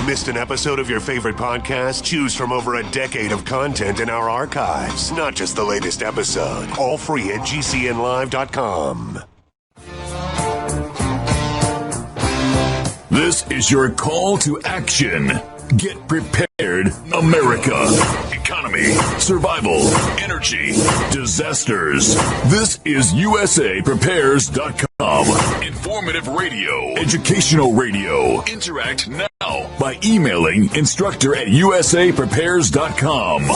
Missed an episode of your favorite podcast? Choose from over a decade of content in our archives, not just the latest episode. All free at GCNlive.com. This is your call to action. Get prepared, America. Economy, survival, energy, disasters. This is USAPrepares.com. Informative radio, educational radio. Interact now by emailing instructor@USAPrepares.com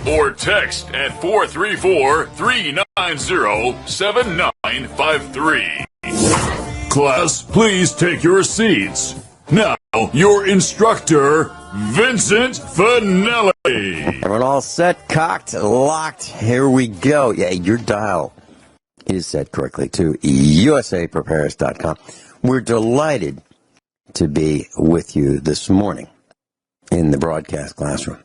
or text at 434-390-7953. Class, please take your seats. Now, your instructor, Vincent Finelli. Everyone all set, cocked, locked. Here we go. Yeah, your dial is set correctly to USAPrepares.com. We're delighted to be with you this morning in the broadcast classroom.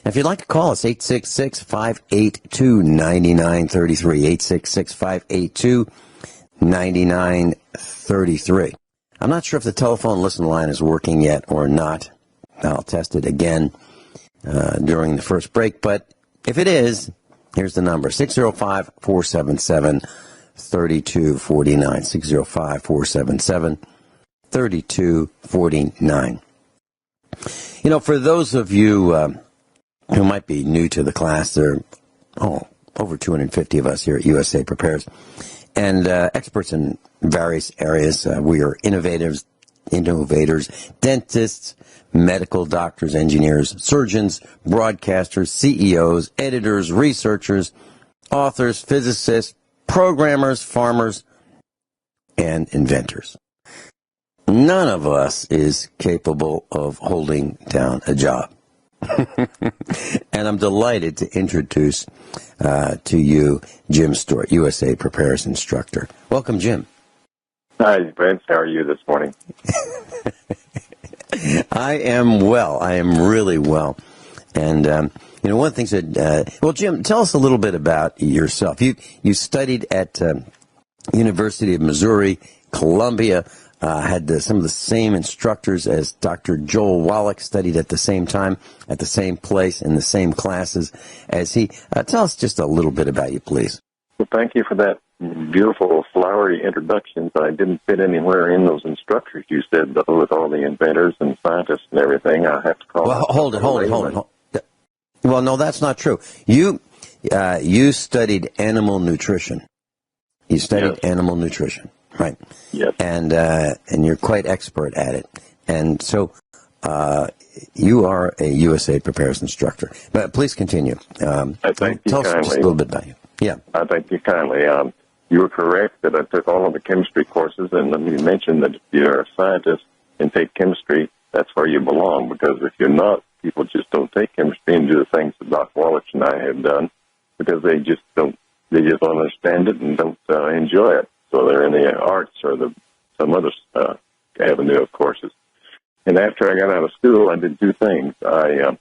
If you'd like to call us, 866-582-9933, 866-582-9933. I'm not sure if the telephone listen line is working yet or not. I'll test it again during the first break, but if it is, here's the number, 605-477-3249, 605-477-3249. You know, for those of you who might be new to the class, there are over 250 of us here at USA Prepares, and experts in various areas. We are innovators, dentists, medical doctors, engineers, surgeons, broadcasters, CEOs, editors, researchers, authors, physicists, programmers, farmers, and inventors. None of us is capable of holding down a job. And I'm delighted to introduce to you Jim Stewart, USA Prepares instructor. Welcome, Jim. Hi, Vince. How are you this morning? I am well. I am really well. And, one of the things that, Jim, tell us a little bit about yourself. You studied at University of Missouri, Columbia, had some of the same instructors as Dr. Joel Wallach, studied at the same time, at the same place, in the same classes as he. Tell us just a little bit about you, please. Well, thank you for that beautiful, flowery introduction. I didn't fit anywhere in those instructors you said, though, with all the inventors and scientists and everything. I have to call. Well, hold it. Well, no, that's not true. You studied animal nutrition. You studied animal nutrition. Right. Yes. And you're quite expert at it. And so you are a USA Prepares instructor. But please continue. I thank you tell kindly. us just a little bit about you. Yeah. I thank you kindly. You were correct that I took all of the chemistry courses, and let me mention that if you're a scientist and take chemistry, that's where you belong, because if you're not, people just don't take chemistry and do the things that Doc Wallach and I have done, because they just don't understand it and don't enjoy it. So they're in the arts or some other avenue of courses. And after I got out of school, I did two things. I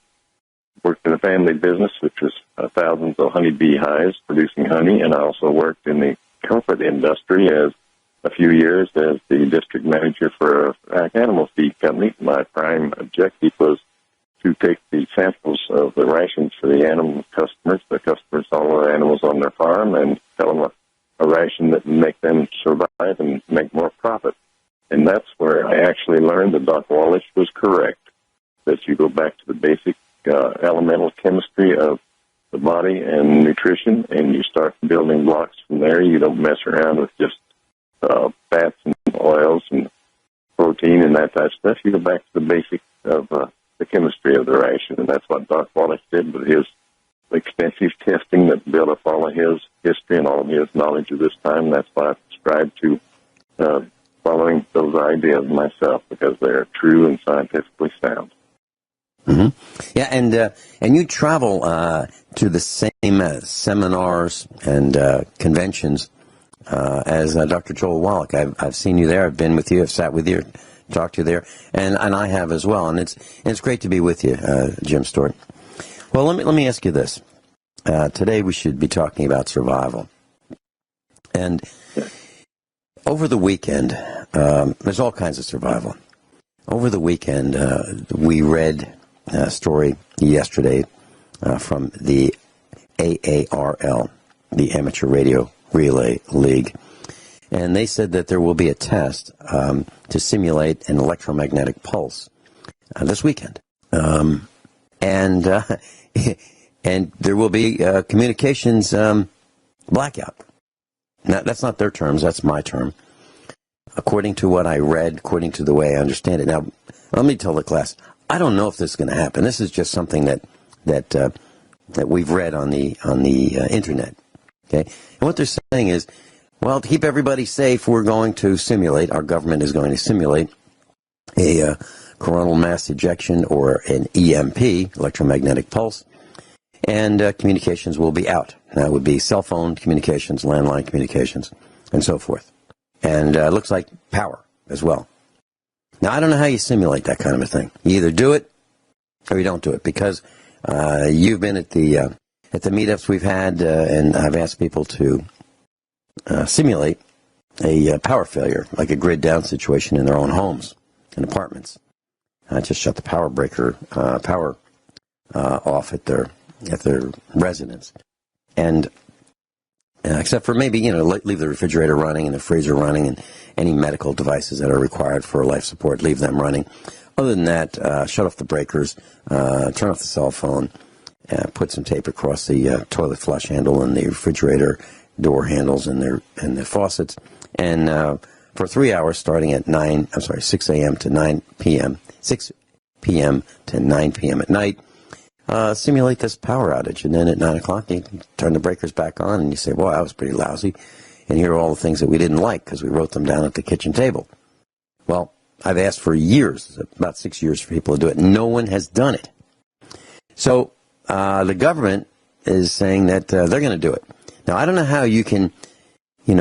worked in a family business, which was thousands of honeybee hives producing honey, and I also worked in the comfort industry as a few years as the district manager for an animal feed company. My prime objective was to take the samples of the rations for the animal customers. The customers all the animals on their farm, and tell them a ration that would make them survive and make more profit. And that's where I actually learned that Dr. Wallach was correct, that you go back to the basic elemental chemistry of the body and nutrition, and you start building blocks from there. You don't mess around with just fats and oils and protein and that type of stuff. You go back to the basic of the chemistry of the ration, and that's what Dr. Wallach did with his extensive testing that built up all of his history and all of his knowledge of this time. That's why I subscribe to following those ideas myself, because they're true and scientifically sound. Mm-hmm. Yeah, and you travel to the same seminars and conventions as Dr. Joel Wallach. I've seen you there. I've been with you. I've sat with you, talked to you there, and I have as well. And it's great to be with you, Jim Stewart. Well, let me ask you this. Today we should be talking about survival. And over the weekend, there's all kinds of survival. over the weekend, we read a story yesterday from the AARL, the Amateur Radio Relay League. And they said that there will be a test to simulate an electromagnetic pulse this weekend. And there will be communications blackout. Now, that's not their terms, that's my term. According to what I read, according to the way I understand it. Now, let me tell the class, I don't know if this is going to happen. This is just something that we've read on the internet. Okay, and what they're saying is, well, to keep everybody safe, we're going to simulate. Our government is going to simulate a coronal mass ejection or an EMP, electromagnetic pulse, and communications will be out. That would be cell phone communications, landline communications, and so forth. And it looks like power as well. Now, I don't know how you simulate that kind of a thing. You either do it or you don't do it, because you've been at the meetups we've had, and I've asked people to simulate a power failure, like a grid down situation in their own homes and apartments. Just shut the power off at their residence, and except for maybe leave the refrigerator running and the freezer running and any medical devices that are required for life support, leave them running. Other than that, shut off the breakers, turn off the cell phone, put some tape across the toilet flush handle and the refrigerator door handles and the faucets, and for 3 hours starting at 6 a.m. to 9 p.m., 6 p.m. to 9 p.m. at night, simulate this power outage. And then at 9 o'clock, you turn the breakers back on, and you say, well, that was pretty lousy. And here are all the things that we didn't like because we wrote them down at the kitchen table. Well, I've asked for years, about 6 years, for people to do it. No one has done it. So the government is saying that they're going to do it. Now, I don't know how you can,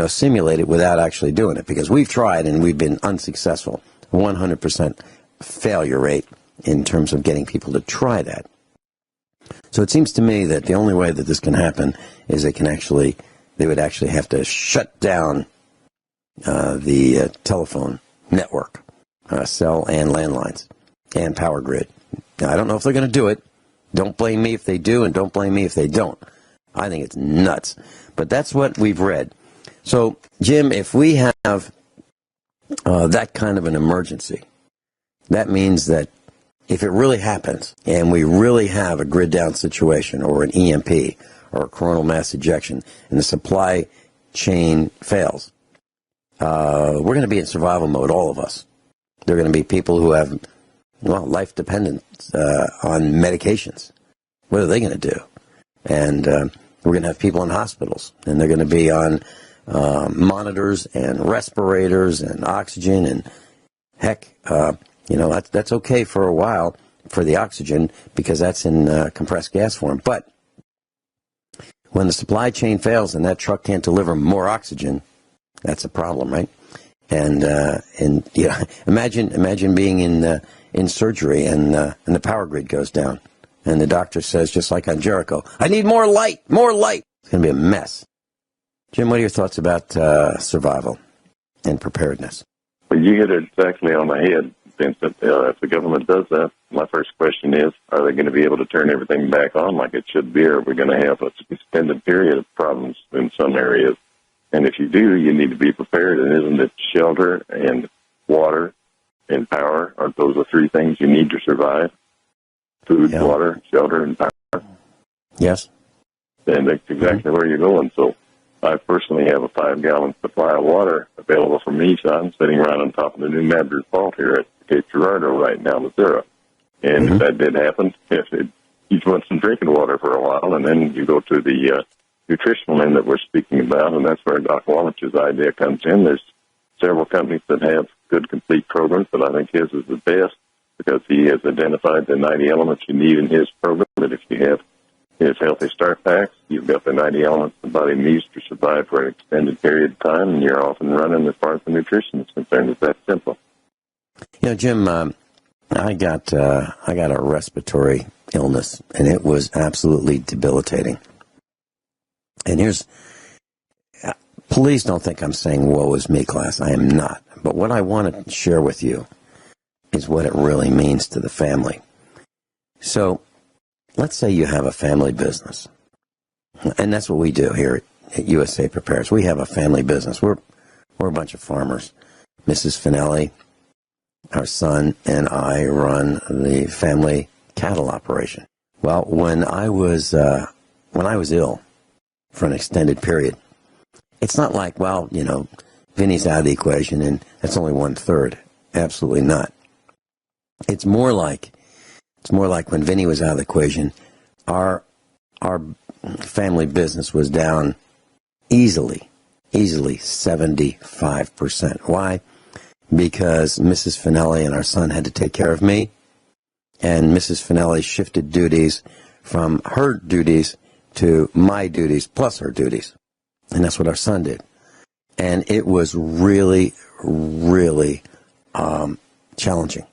simulate it without actually doing it, because we've tried and we've been unsuccessful. 100% failure rate in terms of getting people to try that. So it seems to me that the only way that this can happen is they would actually have to shut down the telephone network, cell and landlines, and power grid. Now, I don't know if they're going to do it. Don't blame me if they do, and don't blame me if they don't. I think it's nuts. But that's what we've read. So, Jim, if we have that kind of an emergency, that means that if it really happens and we really have a grid down situation or an EMP or a coronal mass ejection and the supply chain fails, we're going to be in survival mode, all of us. There are going to be people who have, life dependence on medications. What are they going to do? And we're going to have people in hospitals, and they're going to be on monitors and respirators and oxygen, and heck, that's okay for a while for the oxygen because that's in compressed gas form. But when the supply chain fails and that truck can't deliver more oxygen, that's a problem, right? And imagine being in surgery and the power grid goes down, and the doctor says, just like on Jericho, I need more light, more light. It's going to be a mess. Jim, what are your thoughts about survival and preparedness? Well, you hit it exactly on the head, Vincent. If the government does that, my first question is, are they going to be able to turn everything back on like it should be, or are we going to have a extended period of problems in some areas? And if you do, you need to be prepared. And isn't it shelter and water and power? Aren't those the three things you need to survive? Food, water, shelter, and power. Yes. And that's exactly where you're going. So I personally have a 5-gallon supply of water available for me. So I'm sitting right on top of the New Madrid Fault here at Cape Girardeau right now, Missouri. And if that did happen, you'd want some drinking water for a while, and then you go to the nutritional end that we're speaking about, and that's where Doc Wallich's idea comes in. There's several companies that have good, complete programs, but I think his is the best because he has identified the 90 elements you need in his program. That if you have his Healthy Start Packs, you've got the 90 elements the body needs to survive for an extended period of time, and you're off and running as far as the nutrition is concerned. It's that simple. Jim, I got a respiratory illness, and it was absolutely debilitating. And please don't think I'm saying woe is me, class. I am not. But what I want to share with you is what it really means to the family. So let's say you have a family business, and that's what we do here at USA Prepares. We have a family business. We're a bunch of farmers. Mrs. Finelli, our son, and I run the family cattle operation. Well, when I was ill for an extended period, it's not like, well, Vinny's out of the equation and that's only 1/3. Absolutely not. It's more like when Vinny was out of the equation, our family business was down easily 75%. Why? Because Mrs. Finelli and our son had to take care of me, and Mrs. Finelli shifted duties from her duties to my duties plus her duties. And that's what our son did. And it was really, really challenging.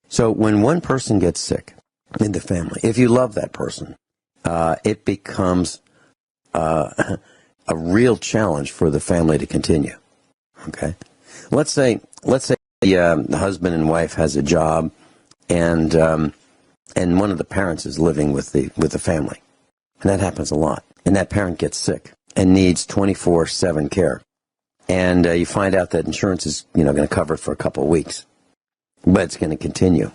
So when one person gets sick in the family, if you love that person, it becomes a real challenge for the family to continue. Okay? Let's say the husband and wife has a job, and one of the parents is living with the family, and that happens a lot. And that parent gets sick and needs 24/7 care, and you find out that insurance is going to cover it for a couple of weeks, but it's going to continue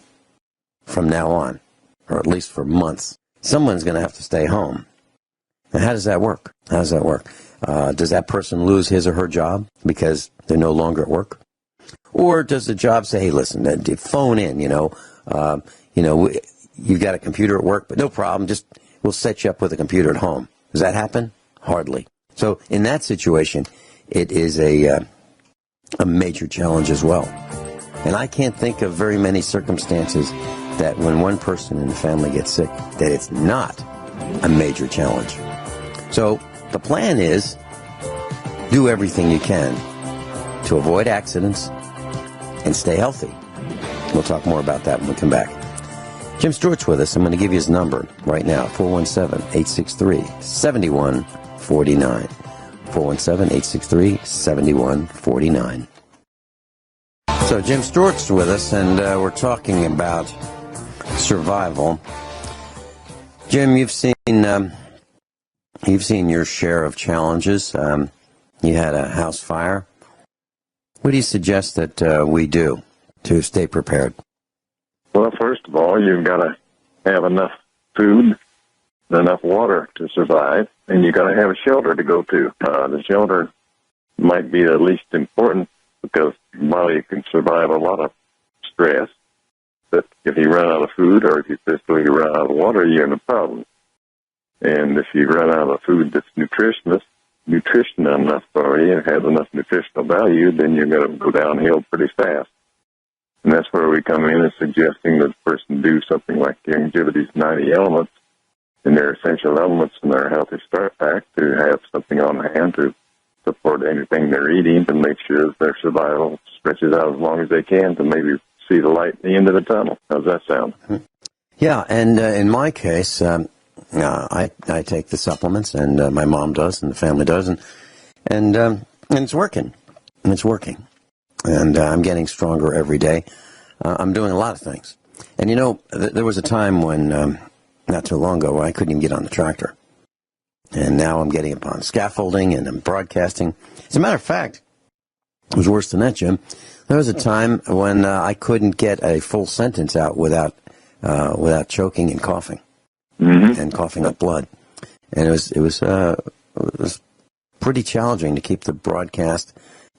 from now on, or at least for months. Someone's going to have to stay home. Now, how does that work? Does that person lose his or her job because they're no longer at work? Or does the job say, hey, listen, phone in, you've got a computer at work, but no problem, we'll set you up with a computer at home. Does that happen? Hardly. So in that situation, it is a major challenge as well. And I can't think of very many circumstances that when one person in the family gets sick, that it's not a major challenge. So the plan is do everything you can to avoid accidents and stay healthy. We'll talk more about that when we come back. Jim Stewart's with us. I'm going to give you his number right now, 417-863-7149. 417-863-7149. So Jim Stewart's with us, and we're talking about survival. Jim, you've seen your share of challenges. You had a house fire. What do you suggest that we do to stay prepared? Well, first of all, you've got to have enough food and enough water to survive, and you've got to have a shelter to go to. The shelter might be the least important because your body can survive a lot of stress. But if you run out of food or if you physically run out of water, you're in a problem. And if you run out of food that's nutrition enough for you and has enough nutritional value, then you're going to go downhill pretty fast. And that's where we come in and suggesting that the person do something like Youngevity's 90 elements and their essential elements in their healthy start pack to have something on hand to support anything they're eating to make sure that their survival stretches out as long as they can to maybe see the light at the end of the tunnel. How's that sound? Yeah, and in my case, I take the supplements, and my mom does, and the family does, and it's working. And it's working. And I'm getting stronger every day. I'm doing a lot of things. And there was a time when, not too long ago, where I couldn't even get on the tractor. And now I'm getting up on scaffolding, and I'm broadcasting. As a matter of fact, it was worse than that, Jim. There was a time when I couldn't get a full sentence out without choking and coughing, and coughing up blood. And it was pretty challenging to keep the broadcast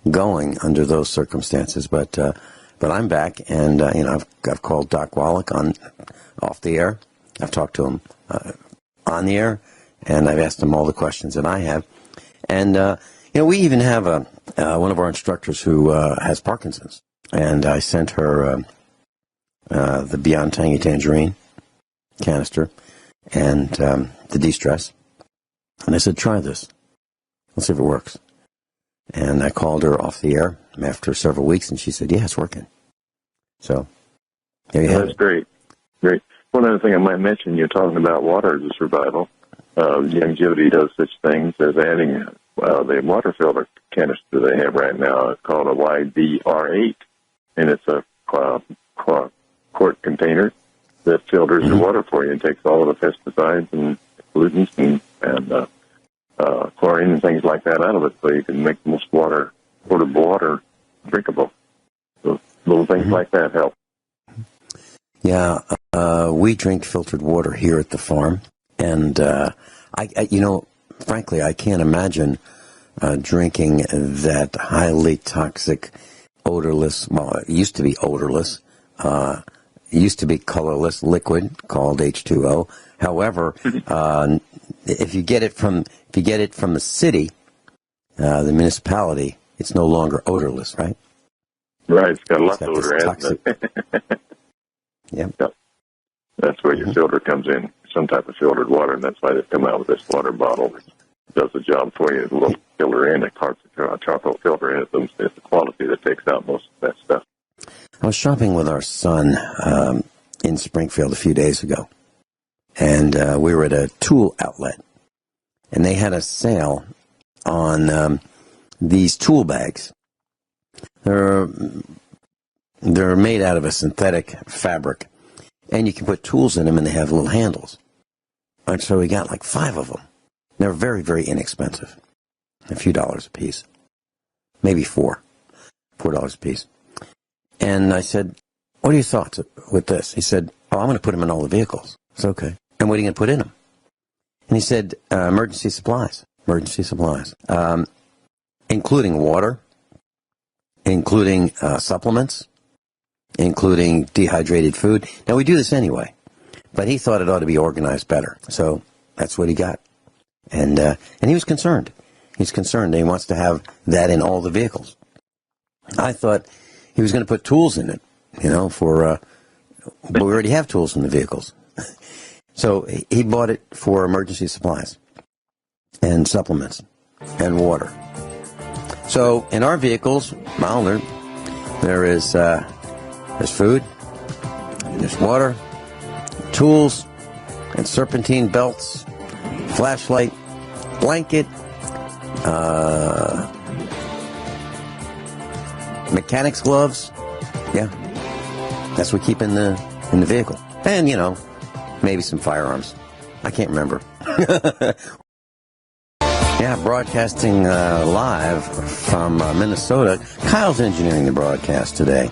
going under those circumstances. But I'm back, and I've called Doc Wallach off the air. I've talked to him on the air, and I've asked him all the questions that I have. And we even have one of our instructors who has Parkinson's, and I sent her the Beyond Tangy Tangerine canister and the de-stress, and I said, try this. Let's see if it works. And I called her off the air after several weeks, and she said, yeah, it's working. So there you have it. That's great. Great. One other thing I might mention, you're talking about water as a survival. Youngevity does such things as adding the water filter canister they have right now. It's called a YDR8, and it's a quart container that filters the water for you and takes all of the pesticides and pollutants and chlorine and things like that out of it, so you can make most potable water drinkable. So little things like that help. Yeah, we drink filtered water here at the farm, and frankly, I can't imagine drinking that highly toxic, odorless. Well, it used to be odorless. It used to be colorless liquid called H2O. However, if you get it from the city, the municipality, it's no longer odorless, right? Right, it's got lots of odor, hasn't it? Yep. That's where your filter comes in, some type of filtered water, and that's why they've come out with this water bottle that does the job for you. A little filter in, a charcoal filter in it. It's the quality that takes out most of that stuff. I was shopping with our son in Springfield a few days ago, and we were at a tool outlet, and they had a sale on these tool bags. They're made out of a synthetic fabric, and you can put tools in them, and they have little handles. And so we got like 5 of them. They're very, very inexpensive, a few dollars a piece, maybe $4 a piece. And I said, what are your thoughts with this? He said, I'm going to put them in all the vehicles. It's okay. And what are you going to put in them? And he said, emergency supplies, including water, including supplements, including dehydrated food. Now, we do this anyway, but he thought it ought to be organized better. So that's what he got. And he was concerned. He's concerned. He wants to have that in all the vehicles. I thought he was going to put tools in it, but we already have tools in the vehicles. So he bought it for emergency supplies and supplements and water. So in our vehicles, milder, there's food, and there's water, tools, and serpentine belts, flashlight, blanket, mechanics gloves. Yeah, that's what we keep in the vehicle, and maybe some firearms. I can't remember. Yeah, broadcasting live from Minnesota. Kyle's engineering the broadcast today.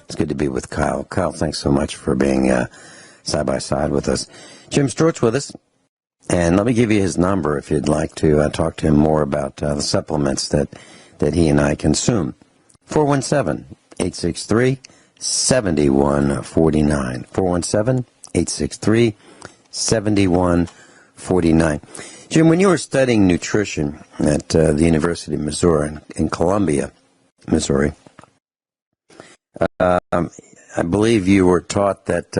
It's good to be with Kyle. Kyle, thanks so much for being side by side with us. Jim Stewart's with us, and let me give you his number if you'd like to talk to him more about the supplements that he and I consume. 417-863-7149. 417-863-7149. Jim, when you were studying nutrition at the University of Missouri in Columbia, Missouri, I believe you were taught that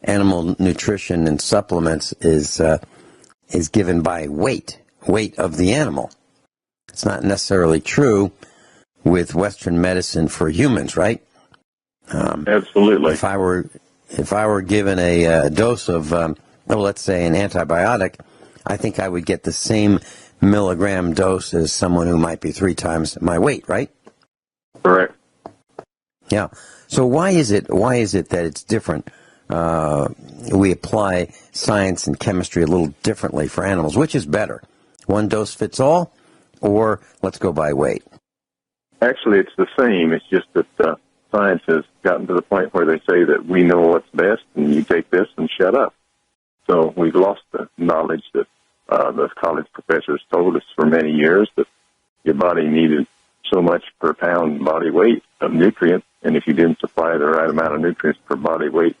animal nutrition and supplements is given by weight of the animal. It's not necessarily true with Western medicine for humans, right? Absolutely. If I were given a dose of, let's say an antibiotic, I think I would get the same milligram dose as someone who might be 3 times my weight, right? Correct. Yeah. So why is it that it's different? We apply science and chemistry a little differently for animals. Which is better? One dose fits all, or let's go by weight? Actually, it's the same. It's just that science has gotten to the point where they say that we know what's best, and you take this and shut up. So we've lost the knowledge that the college professors told us for many years, that your body needed so much per pound body weight of nutrients, and if you didn't supply the right amount of nutrients per body weight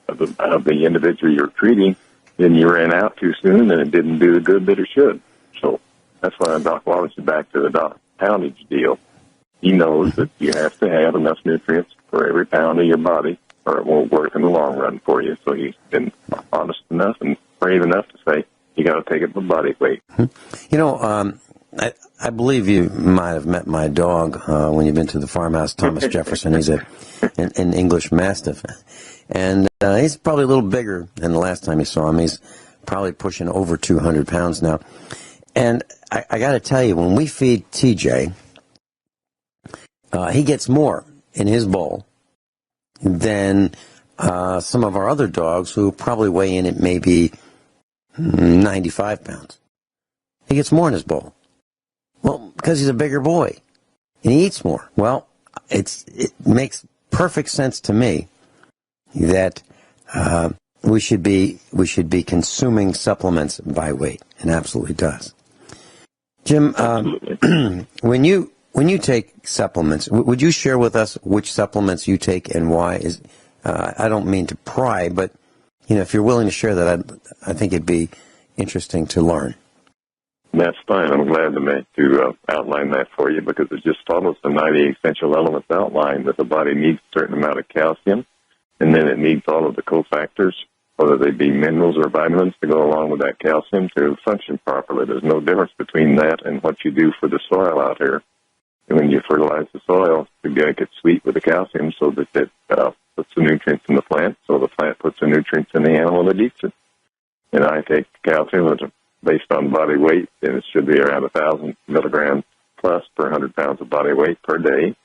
of the individual you're treating, then you ran out too soon, and it didn't do the good that it should. So that's why Doc Wallace is back to the poundage deal. He knows that you have to have enough nutrients for every pound of your body, or it won't work in the long run for you. So he's been honest enough and brave enough to say, you got to take it by body weight. I believe you might have met my dog when you've been to the farmhouse, Thomas Jefferson. He's an English Mastiff. And he's probably a little bigger than the last time you saw him. He's probably pushing over 200 pounds now. And I got to tell you, when we feed TJ, he gets more in his bowl than some of our other dogs who probably weigh in at maybe 95 pounds. He gets more in his bowl. Well, because he's a bigger boy and he eats more. Well, it makes perfect sense to me that we should be consuming supplements by weight. It absolutely does. Jim, when you take supplements, would you share with us which supplements you take and why? I don't mean to pry, but if you're willing to share that, I think it'd be interesting to learn. That's fine. I'm glad to outline that for you because it just follows the 90 essential elements outline that the body needs a certain amount of calcium, and then it needs all of the cofactors, whether they be minerals or vitamins, to go along with that calcium to function properly. There's no difference between that and what you do for the soil out here. And when you fertilize the soil, to make it sweet with the calcium so that it puts the nutrients in the plant, so the plant puts the nutrients in the animal that eats it. And I take calcium based on body weight, and it should be around 1,000 milligrams plus per 100 pounds of body weight per day.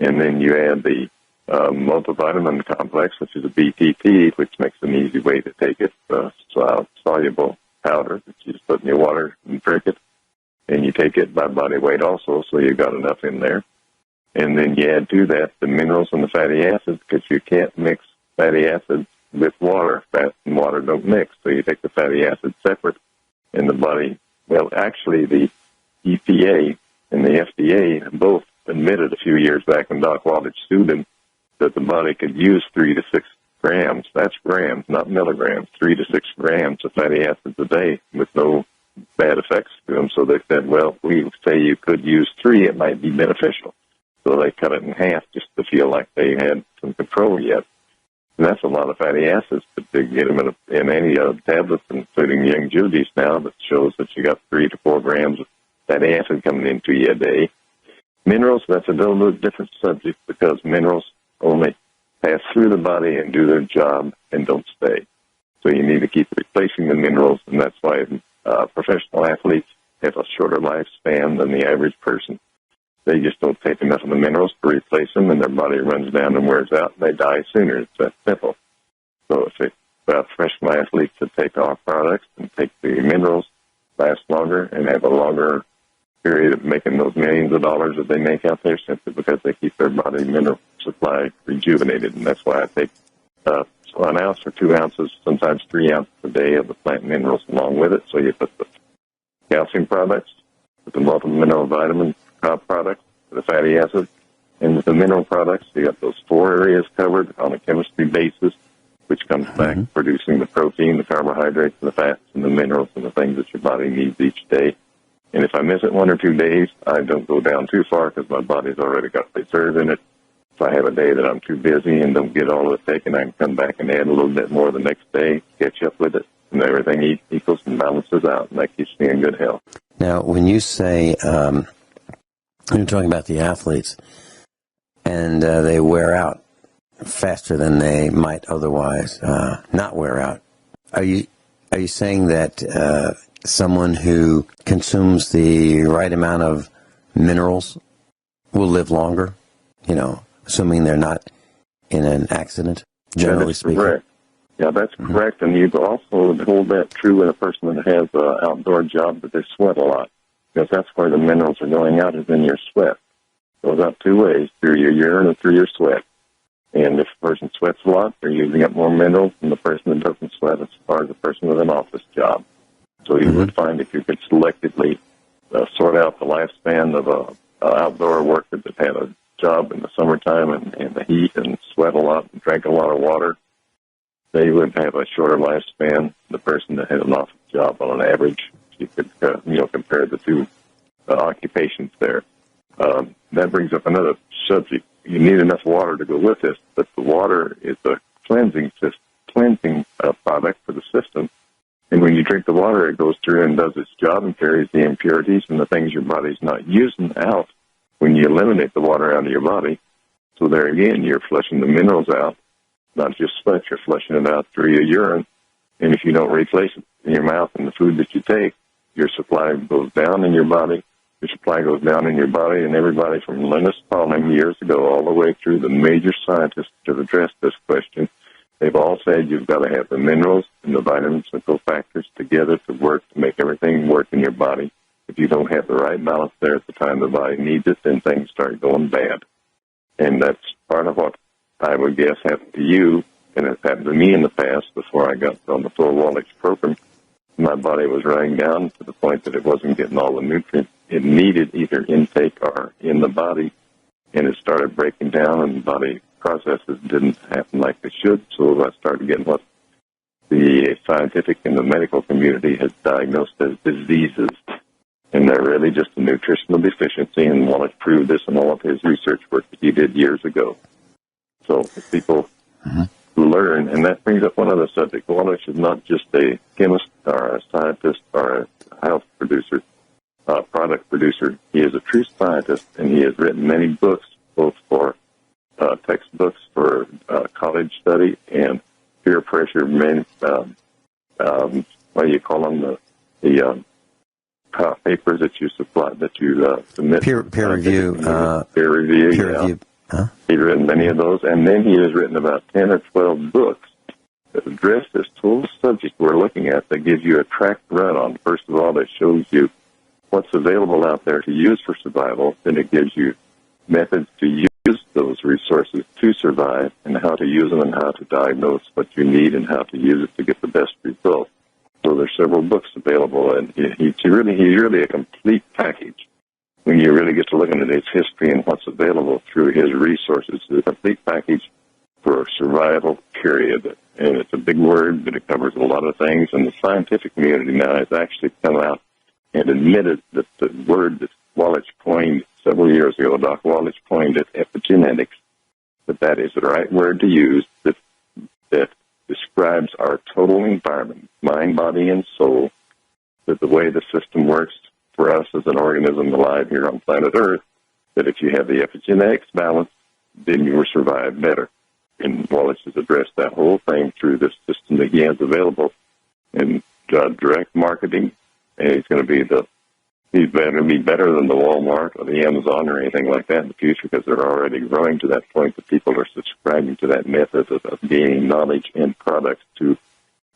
And then you add the multivitamin complex, which is a BTP, which makes an easy way to take it, soluble powder that you just put in your water and drink it. And you take it by body weight also, so you've got enough in there. And then you add to that the minerals and the fatty acids, because you can't mix fatty acids with water. Fat and water don't mix, so you take the fatty acids separate. In the body, well, actually, the EPA and the FDA both admitted a few years back when Doc Waldich sued them that the body could use 3 to 6 grams. That's grams, not milligrams. 3 to 6 grams of fatty acids a day with no bad effects to them. So they said, well, if we say you could use 3, it might be beneficial. So they cut it in half just to feel like they had some control yet. And that's a lot of fatty acids, but they get them in any tablets, including Youngevity's now, that shows that you got 3 to 4 grams of fatty acid coming into you a day. Minerals, that's a little different subject because minerals only pass through the body and do their job and don't stay. So you need to keep replacing the minerals, and that's why professional athletes have a shorter lifespan than the average person. They just don't take enough of the minerals to replace them, and their body runs down and wears out, and they die sooner. It's that simple. So if professional athletes that take our products and take the minerals, last longer, and have a longer period of making those millions of dollars that they make out there simply because they keep their body mineral supply rejuvenated. And that's why I take 1 ounce or 2 ounces, sometimes 3 ounces a day of the plant minerals along with it. So you put the calcium products, with the multi-mineral vitamin products, the fatty acids, and with the mineral products, you got those 4 areas covered on a chemistry basis, which comes back producing the protein, the carbohydrates, and the fats, and the minerals, and the things that your body needs each day. And if I miss it 1 or 2 days, I don't go down too far because my body's already got reserve in it. If I have a day that I'm too busy and don't get all of it taken, I can come back and add a little bit more the next day, catch up with it, and everything equals and balances out, and that keeps me in good health. Now, when you say, you're talking about the athletes, and they wear out faster than they might otherwise not wear out, are you saying that someone who consumes the right amount of minerals will live longer? Assuming they're not in an accident, generally speaking. Correct. Yeah, that's correct. And you also hold that true in a person that has an outdoor job that they sweat a lot, because that's where the minerals are going out, is in your sweat. It goes out 2 ways, through your urine and through your sweat. And if a person sweats a lot, they're using up more minerals than the person that doesn't sweat, as far as a person with an office job. So you would find if you could selectively sort out the lifespan of a outdoor worker that had a job in the summertime and the heat and sweat a lot and drank a lot of water, they would have a shorter lifespan than the person that had an office job on an average. You could, compare the 2 occupations there. That brings up another subject. You need enough water to go with this, but the water is a cleansing product for the system. And when you drink the water, it goes through and does its job and carries the impurities and the things your body's not using out when you eliminate the water out of your body. So there again, you're flushing the minerals out, not just sweat, you're flushing it out through your urine. And if you don't replace it in your mouth and the food that you take, your supply goes down in your body, your supply goes down in your body, and everybody from Linus Pauling years ago all the way through the major scientists that have addressed this question, they've all said you've got to have the minerals and the vitamins and cofactors together to work, to make everything work in your body. If you don't have the right balance there at the time the body needs it, then things start going bad. And that's part of what I would guess happened to you, and it's happened to me in the past before I got on the full Wallach program. My body was running down to the point that it wasn't getting all the nutrients it needed, either intake or in the body, and it started breaking down, and the body processes didn't happen like they should, so I started getting what the scientific and the medical community has diagnosed as diseases, and they're really just a nutritional deficiency, and Wallach proved this in all of his research work that he did years ago. So if people learn, and that brings up one other subject. Wallach is not just a chemist or a scientist or a health producer, product producer. He is a true scientist, and he has written many books, both for textbooks for college study and peer pressure. What do you call them? The papers that you supply, that you submit. Peer review. Peer review. Huh? He's written many of those, and then he has written about 10 or 12 books that address this total subject we're looking at, that gives you a track to run on. First of all, that shows you what's available out there to use for survival. Then it gives you methods to use those resources to survive, and how to use them, and how to diagnose what you need, and how to use it to get the best results. So there's several books available, and he's really a complete package. When you really get to looking at his history and what's available through his resources, it's a complete package for a survival period. And it's a big word, but it covers a lot of things. And the scientific community now has actually come out and admitted that the word that Wallach coined several years ago, Doc Wallach coined it epigenetics, that is the right word to use, that describes our total environment, mind, body, and soul, that the way the system works for us as an organism alive here on planet Earth, that if you have the epigenetics balance, then you will survive better. And Wallace has addressed that whole thing through this system that he has available in direct marketing, and he's going to be better than the Walmart or the Amazon or anything like that in the future, because they're already growing to that point that people are subscribing to that method of gaining knowledge and products to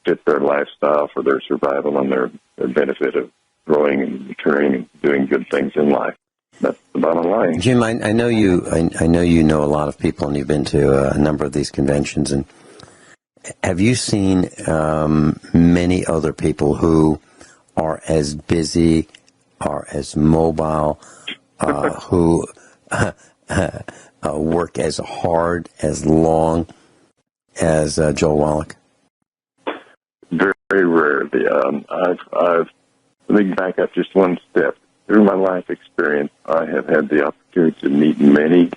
fit their lifestyle for their survival and their benefit of growing and maturing and doing good things in life. That's the bottom line. Jim, I know you. I know you know a lot of people, and you've been to a number of these conventions. And have you seen many other people who are as busy, are as mobile, who work as hard, as long as Joel Wallach? Very, very rarely. Let me back up just one step. Through my life experience, I have had the opportunity to meet many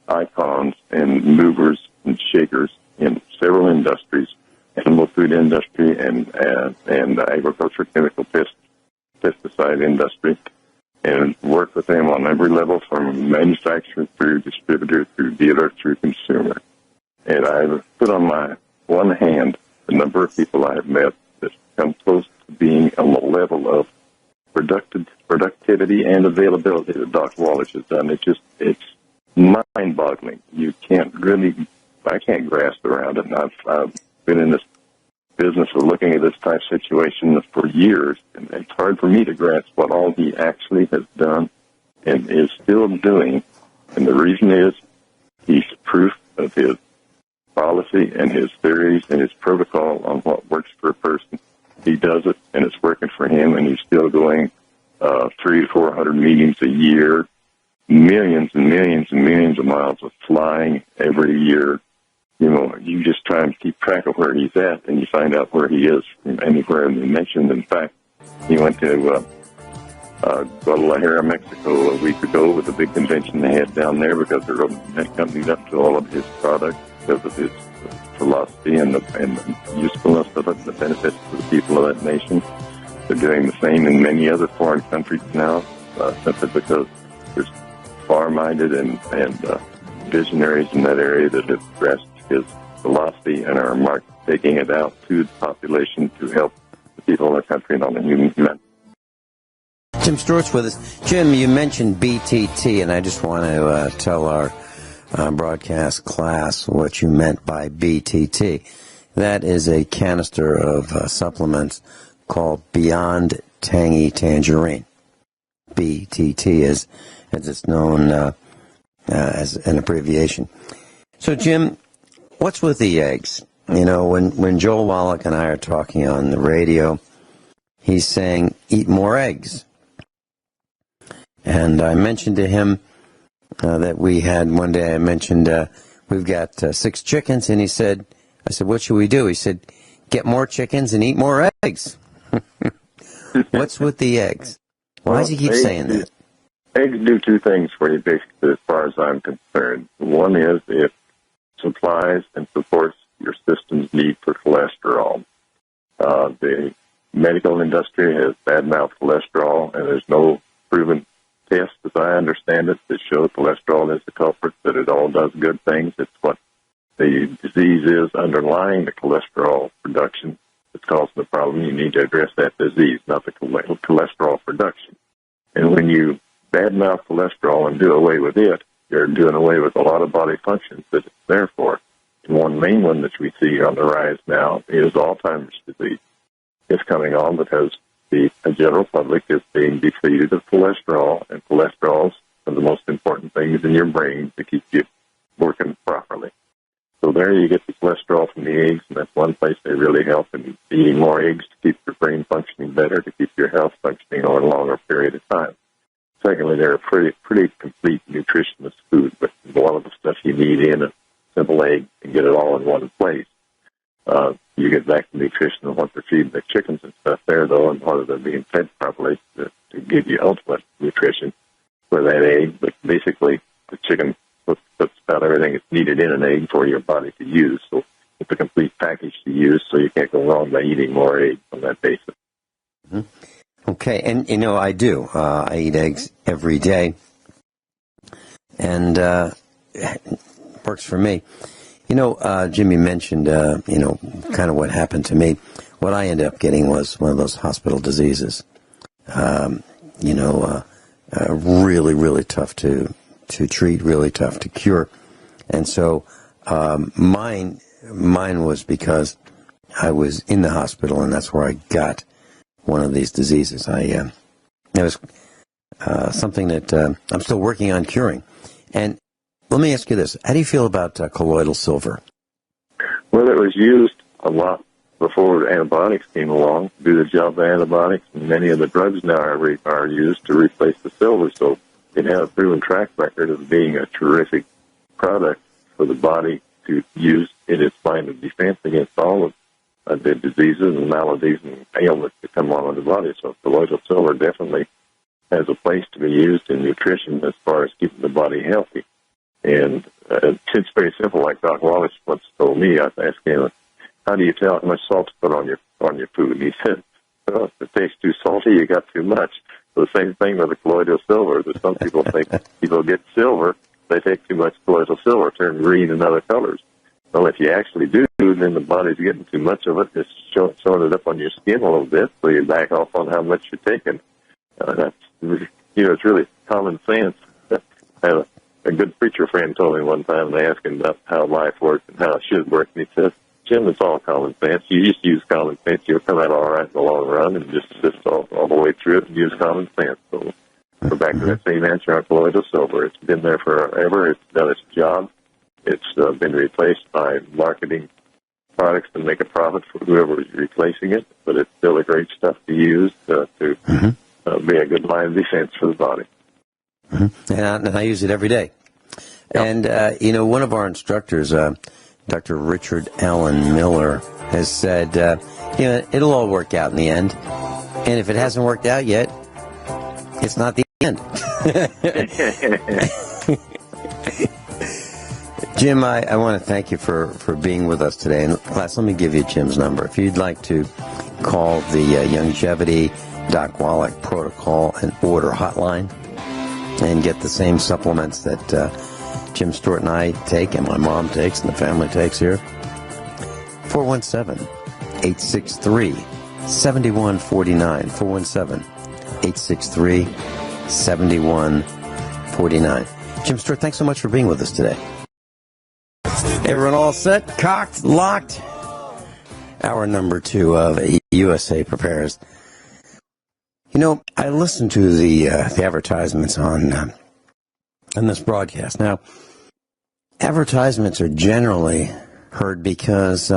icons and movers and shakers in several industries, animal food industry and agriculture, chemical pesticide industry, and work with them on every level, from manufacturer through distributor, through dealer, through consumer. And I've put on my one hand the number of people I have met that come close to being on the level of productivity and availability that Dr. Wallach has done. It's mind-boggling. I can't grasp around it. And I've been in this business of looking at this type of situation for years, and it's hard for me to grasp what all he actually has done and is still doing. And the reason is he's proof of his policy and his theories and his protocol on what works for a person. He does it, and it's working for him, and he's still going 300 to 400 meetings a year, millions and millions and millions of miles of flying every year. You know, you just try and keep track of where he's at, and you find out where he is from anywhere in the nation. In fact, he went to Guadalajara, Mexico a week ago with a big convention they had down there, because they're opening up to all of his products because of his philosophy and the usefulness of it, and the benefits to the people of that nation. They're doing the same in many other foreign countries now, simply because there's far-minded and visionaries in that area that have grasped his philosophy and are taking it out to the population to help the people in the country and on the human humanity. Jim Stewart's with us. Jim, you mentioned BTT, and I just want to tell our broadcast class what you meant by BTT. That is a canister of supplements called Beyond Tangy Tangerine. BTT is, as it's known as an abbreviation. So, Jim, what's with the eggs? You know, when Joel Wallach and I are talking on the radio, he's saying, eat more eggs. And I mentioned to him that we had, one day I mentioned, we've got 6 chickens, and I said, what should we do? He said, get more chickens and eat more eggs. What's with the eggs? Why does he keep saying that? Eggs do 2 things for you, basically, as far as I'm concerned. One is it supplies and supports your system's need for cholesterol. The medical industry has bad-mouthed cholesterol, and there's no proven test, as I understand it, that show cholesterol is the culprit, that it all does good things. It's what the disease is underlying the cholesterol production that's causing the problem. You need to address that disease, not the cholesterol production. And when you badmouth cholesterol and do away with it, you're doing away with a lot of body functions that it's there for. And one main one that we see on the rise now is Alzheimer's disease. It's coming on because the general public is being depleted of cholesterol, and cholesterol is one of the most important things in your brain to keep you working properly. So there you get the cholesterol from the eggs, and that's one place they really help in eating more eggs to keep your brain functioning better, to keep your health functioning over a longer period of time. Secondly, they're a pretty complete nutritionist food, but a lot of the stuff you need in a simple egg and get it all in one place. You get back to nutrition and what they're feeding the chickens and stuff there, though, and whether they're being fed properly to give you ultimate nutrition for that egg. But basically, the chicken puts about everything that's needed in an egg for your body to use. So it's a complete package to use, so you can't go wrong by eating more eggs on that basis. Mm-hmm. Okay, and, you know, I do. I eat eggs every day, and it works for me. You know, Jimmy mentioned, you know, kind of what happened to me. What I ended up getting was one of those hospital diseases. You know, really, really tough to treat, really tough to cure. And so mine was because I was in the hospital, and that's where I got one of these diseases. It was something that I'm still working on curing. And let me ask you this. How do you feel about colloidal silver? Well, it was used a lot before antibiotics came along to do the job of antibiotics, and many of the drugs now are used to replace the silver. So it had a proven track record of being a terrific product for the body to use in its line of defense against all of the diseases and maladies and ailments that come on in the body. So colloidal silver definitely has a place to be used in nutrition as far as keeping the body healthy. And it's very simple. Like Doc Wallace once told me, I asked him, how do you tell how much salt to put on your food? And he said, well, if it tastes too salty, you got too much. So the same thing with the colloidal silver. That some people think people get silver, they take too much colloidal silver, turn green and other colors. Well, if you actually do, then the body's getting too much of it. It's showing it up on your skin a little bit, so you back off on how much you're taking. That's, you know, it's really common sense. I have a good preacher friend told me one time, they asked him about how life works and how it should work, and he said, Jim, it's all common sense. You just use common sense. You'll come out all right in the long run, and just all the way through it and use common sense. So we're back to that same answer on colloidal silver. It's been there forever. It's done its job. It's been replaced by marketing products to make a profit for whoever is replacing it, but it's still a great stuff to use to be a good line of defense for the body. Mm-hmm. And I use it every day. Yep. And, you know, one of our instructors, Dr. Richard Allen Miller, has said, you know, it'll all work out in the end. And if it hasn't worked out yet, it's not the end. Jim, I want to thank you for being with us today. And class, let me give you Jim's number. If you'd like to call the Youngevity Doc Wallach protocol and order hotline and get the same supplements that Jim Stewart and I take and my mom takes and the family takes here, 417-863-7149, 863-7149. Jim Stewart, thanks so much for being with us today. Everyone all set, cocked, locked? Hour number 2 of USA Prepares. You know, I listened to the advertisements on this broadcast. Now, advertisements are generally heard because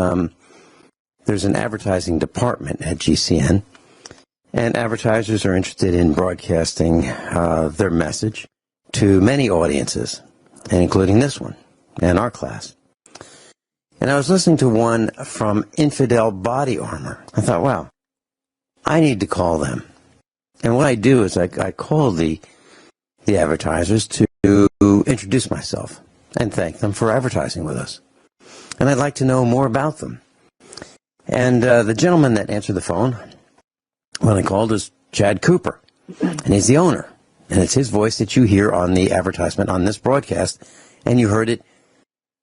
there's an advertising department at GCN, and advertisers are interested in broadcasting their message to many audiences, and including this one and our class. And I was listening to one from Infidel Body Armor. I thought, wow, I need to call them. And what I do is I call the advertisers to introduce myself and thank them for advertising with us. And I'd like to know more about them. And the gentleman that answered the phone when I called is Chad Cooper, and he's the owner. And it's his voice that you hear on the advertisement on this broadcast, and you heard it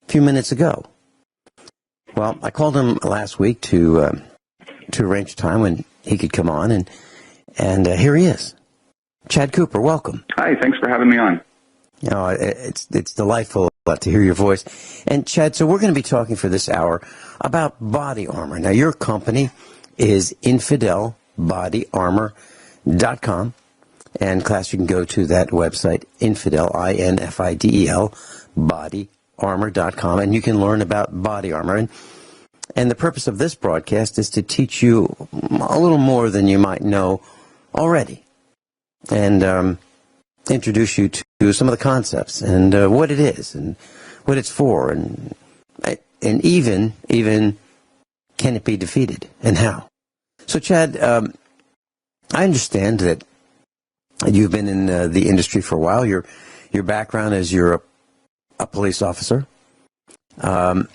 a few minutes ago. Well, I called him last week to arrange a time when he could come on, and here he is. Chad Cooper, welcome. Hi, thanks for having me on. You know, it's delightful to hear your voice. And Chad, so we're going to be talking for this hour about body armor. Now, your company is InfidelBodyArmor.com. And class, you can go to that website, Infidel, INFIDEL, bodyarmor.com, and you can learn about body armor. And the purpose of this broadcast is to teach you a little more than you might know already, and introduce you to some of the concepts and what it is and what it's for, and even can it be defeated and how. So, Chad, I understand that you've been in the industry for a while. Your background is you're a police officer. You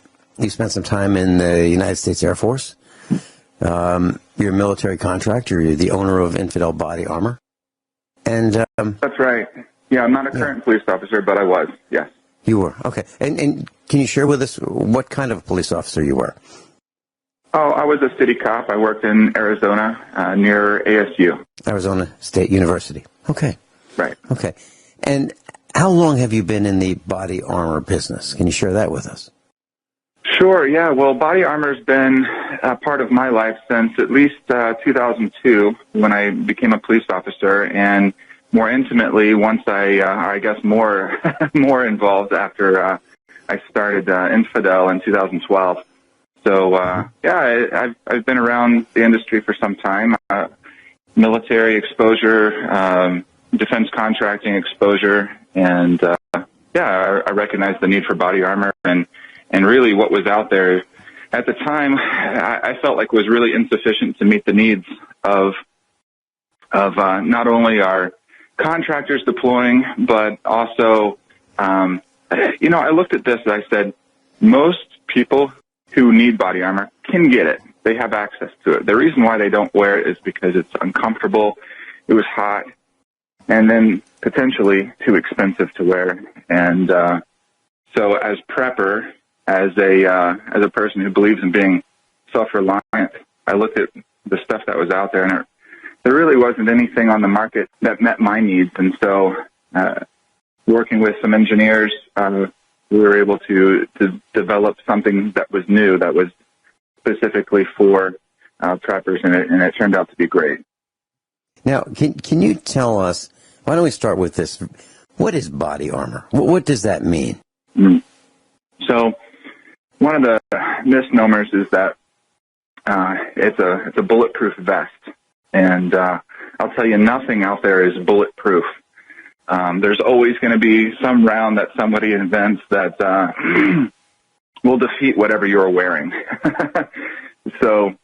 spent some time in the United States Air Force. You're a military contractor. You're the owner of Infidel Body Armor. And that's right. Yeah, I'm not a current police officer, but I was, yes. You were, okay. And can you share with us what kind of police officer you were? Oh, I was a city cop. I worked in Arizona near ASU. Arizona State University. Okay. Right. Okay. And how long have you been in the body armor business? Can you share that with us? Sure, yeah. Well, body armor's been a part of my life since at least 2002 when I became a police officer, and more intimately once I guess more involved after I started Infidel in 2012. So, yeah, I've been around the industry for some time. Military exposure, defense contracting exposure, and yeah, I recognize the need for body armor, and really what was out there at the time, I felt like was really insufficient to meet the needs of not only our contractors deploying, but also, I looked at this and I said, most people who need body armor can get it. They have access to it. The reason why they don't wear it is because it's uncomfortable, it was hot, and then potentially too expensive to wear. And so as prepper, as a person who believes in being self-reliant, I looked at the stuff that was out there, and there really wasn't anything on the market that met my needs. And so working with some engineers, we were able to develop something that was new, that was specifically for preppers, and it turned out to be great. Now, can you tell us, why don't we start with this, what is body armor? What does that mean? Mm. So one of the misnomers is that it's a bulletproof vest, and I'll tell you, nothing out there is bulletproof. There's always going to be some round that somebody invents that will defeat whatever you're wearing. So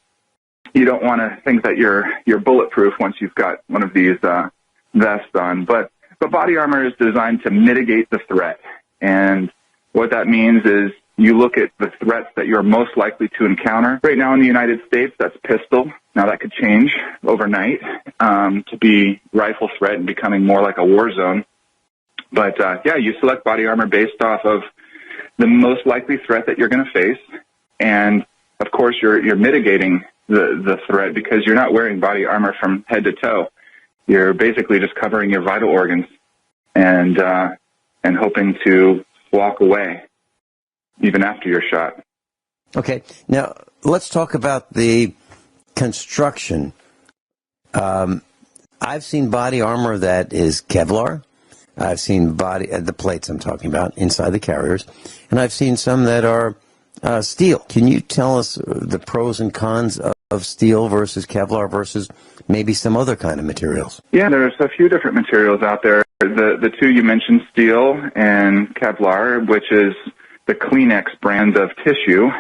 you don't want to think that you're bulletproof once you've got one of these vests on. But body armor is designed to mitigate the threat, and what that means is you look at the threats that you're most likely to encounter. Right now in the United States, that's pistol. Now that could change overnight to be rifle threat and becoming more like a war zone. But yeah, you select body armor based off of the most likely threat that you're going to face, and of course you're mitigating the threat because you're not wearing body armor from head to toe. you're basically just covering your vital organs and hoping to walk away even after you're shot. Okay, now let's talk about the construction. I've seen body armor that is Kevlar. I've seen the plates I'm talking about inside the carriers, and I've seen some that are steel. Can you tell us the pros and cons of steel versus Kevlar versus maybe some other kind of materials? Yeah, there's a few different materials out there. The two you mentioned, steel and Kevlar, which is the Kleenex brand of tissue.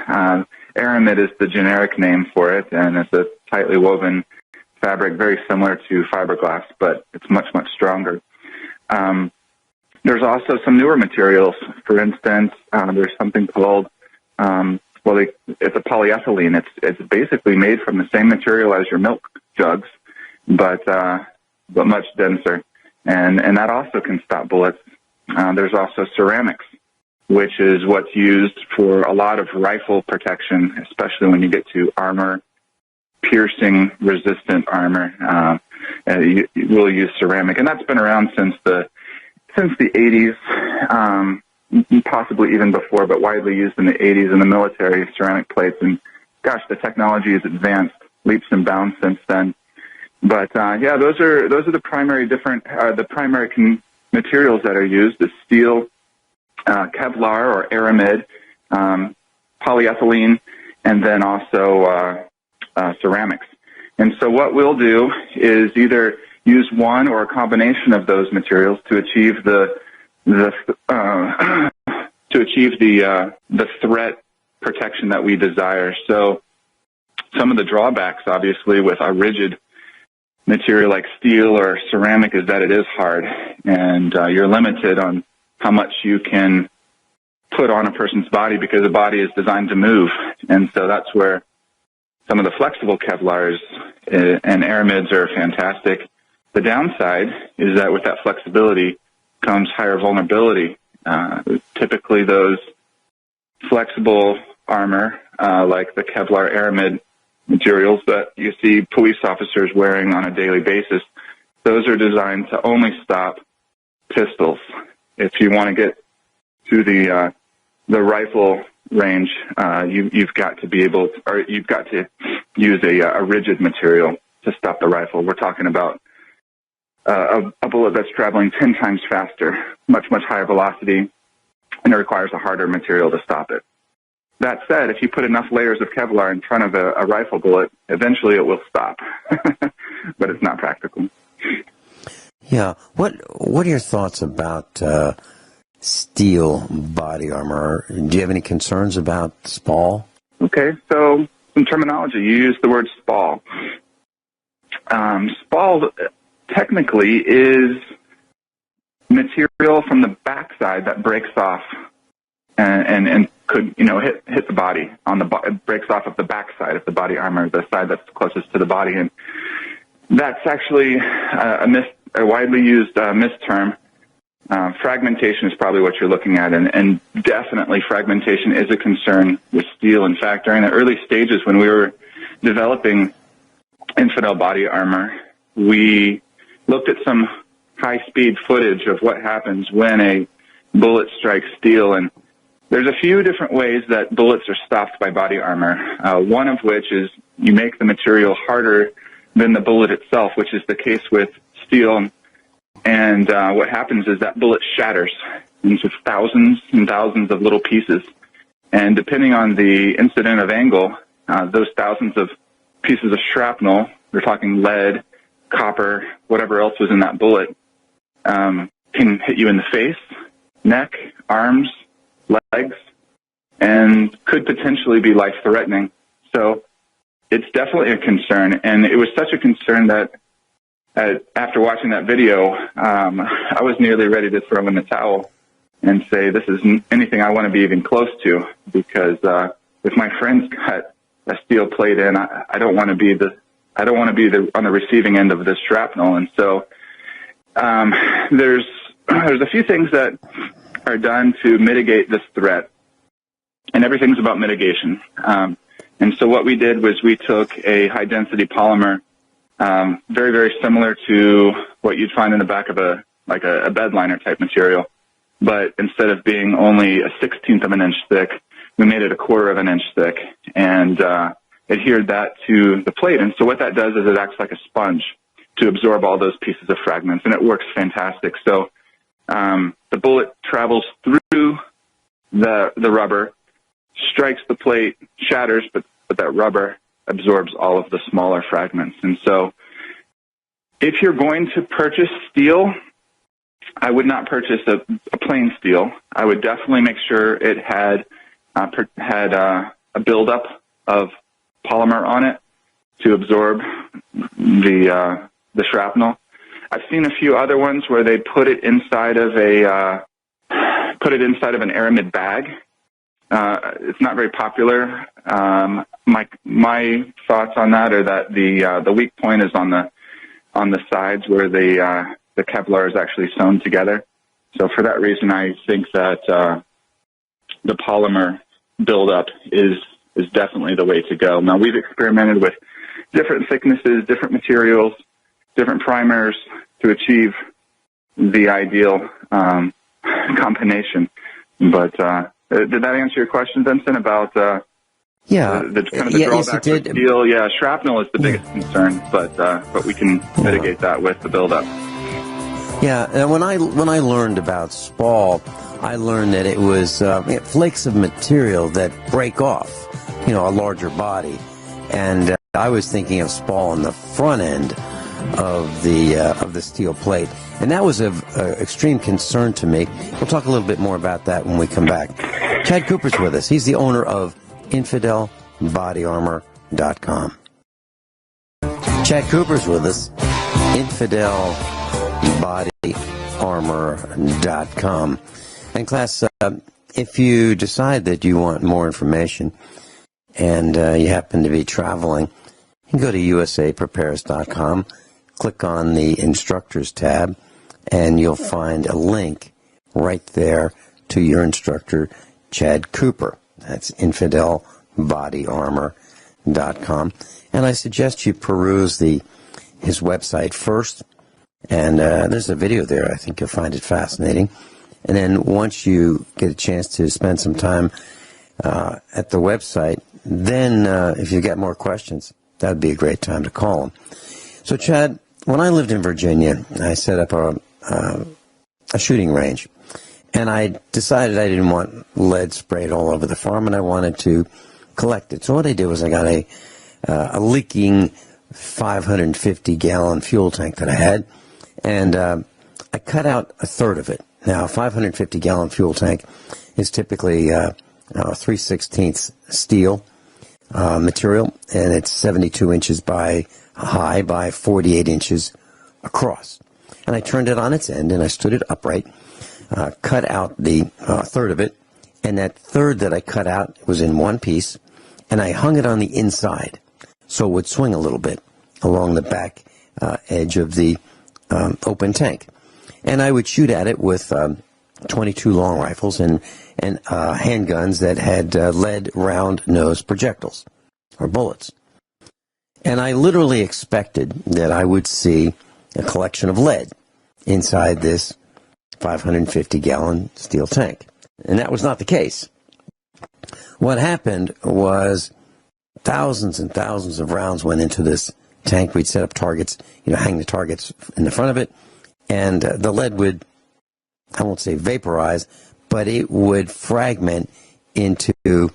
Aramid is the generic name for it, and it's a tightly woven fabric very similar to fiberglass, but it's much, much stronger. There's also some newer materials. For instance, there's something called, it's a polyethylene. It's basically made from the same material as your milk jugs, but much denser. And that also can stop bullets. There's also ceramics, which is what's used for a lot of rifle protection, especially when you get to armor, piercing resistant armor. You will use ceramic, and that's been around since the 80s, possibly even before, but widely used in the 80s in the military, ceramic plates. And gosh, the technology has advanced leaps and bounds since then. But yeah, those are the primary materials that are used: the steel, Kevlar or Aramid, polyethylene, and then also ceramics. And so what we'll do is either use one or a combination of those materials to achieve the threat protection that we desire. So some of the drawbacks, obviously, with a rigid material like steel or ceramic is that it is hard, and you're limited on how much you can put on a person's body because the body is designed to move. And so that's where some of the flexible Kevlars and Aramids are fantastic. The downside is that with that flexibility comes higher vulnerability. Typically those flexible armor, like the Kevlar Aramid materials that you see police officers wearing on a daily basis, those are designed to only stop pistols. If you want to get to the rifle range, you've got to be able to, or you've got to use a rigid material to stop the rifle. We're talking about a bullet that's traveling 10 times faster, much, much higher velocity, and it requires a harder material to stop it. That said, if you put enough layers of Kevlar in front of a rifle bullet, eventually it will stop, but it's not practical. Yeah. What are your thoughts about steel body armor? Do you have any concerns about SPAL? Okay, so some terminology. You use the word SPAL. SPAL technically is material from the backside that breaks off and could, hit the body it breaks off of the backside of the body armor, the side that's closest to the body. And that's actually a widely used misterm. Fragmentation is probably what you're looking at, and definitely fragmentation is a concern with steel. In fact, during the early stages when we were developing Infidel body armor, we looked at some high-speed footage of what happens when a bullet strikes steel, and there's a few different ways that bullets are stopped by body armor, one of which is you make the material harder than the bullet itself, which is the case with steel. And what happens is that bullet shatters into thousands and thousands of little pieces. And depending on the incident of angle, those thousands of pieces of shrapnel, we're talking lead, copper, whatever else was in that bullet, can hit you in the face, neck, arms, legs, and could potentially be life-threatening. So it's definitely a concern. And it was such a concern that after watching that video, I was nearly ready to throw in the towel and say, this isn't anything I want to be even close to, because if my friends got a steel plate in, I don't want to be on the receiving end of this shrapnel. And so there's a few things that are done to mitigate this threat, and everything's about mitigation. And so what we did was we took a high-density polymer very, very similar to what you'd find in the back of a bed liner type material. But instead of being only a 1/16 of an inch thick, we made it a 1/4 of an inch thick and adhered that to the plate. And so what that does is it acts like a sponge to absorb all those pieces of fragments, and it works fantastic. So the bullet travels through the rubber, strikes the plate, shatters, but that rubber absorbs all of the smaller fragments. And so if you're going to purchase steel, I would not purchase a plain steel. I would definitely make sure it had a buildup of polymer on it to absorb the shrapnel. I've seen a few other ones where they put it inside of an aramid bag. It's not very popular. My thoughts on that are that the weak point is on the sides where the Kevlar is actually sewn together. So for that reason, I think that the polymer buildup is definitely the way to go. Now, we've experimented with different thicknesses, different materials, different primers to achieve the ideal combination. But did that answer your question, Vincent, about the drawbacks of steel? Yeah, shrapnel is the biggest concern, but we can mitigate that with the buildup. Yeah, and when I learned about spall, I learned that it was flakes of material that break off, a larger body, and I was thinking of spall on the front end of the steel plate, and that was of extreme concern to me. We'll talk a little bit more about that when we come back. Chad Cooper's with us. He's the owner of InfidelBodyArmor.com. Chad Cooper's with us. InfidelBodyArmor.com. And class, if you decide that you want more information and you happen to be traveling, you can go to usaprepares.com, click on the instructors tab, and you'll find a link right there to your instructor, Chad Cooper. That's InfidelBodyArmor.com. And I suggest you peruse his website first. And there's a video there. I think you'll find it fascinating. And then once you get a chance to spend some time at the website, then if you get more questions, that would be a great time to call him. So, Chad, when I lived in Virginia, I set up a shooting range. And I decided I didn't want lead sprayed all over the farm, and I wanted to collect it. So what I did was I got a leaking 550-gallon fuel tank that I had, and I cut out a third of it. Now, a 550-gallon fuel tank is typically 3/16 steel material, and it's 72 inches high by 48 inches across. And I turned it on its end, and I stood it upright, cut out the third of it, and that third that I cut out was in one piece, and I hung it on the inside so it would swing a little bit along the back edge of the open tank. And I would shoot at it with 22 long rifles and handguns that had lead round nose projectiles or bullets. And I literally expected that I would see a collection of lead inside this 550-gallon steel tank. And that was not the case. What happened was thousands and thousands of rounds went into this tank. We'd set up targets, hang the targets in the front of it, and the lead would, I won't say vaporize, but it would fragment into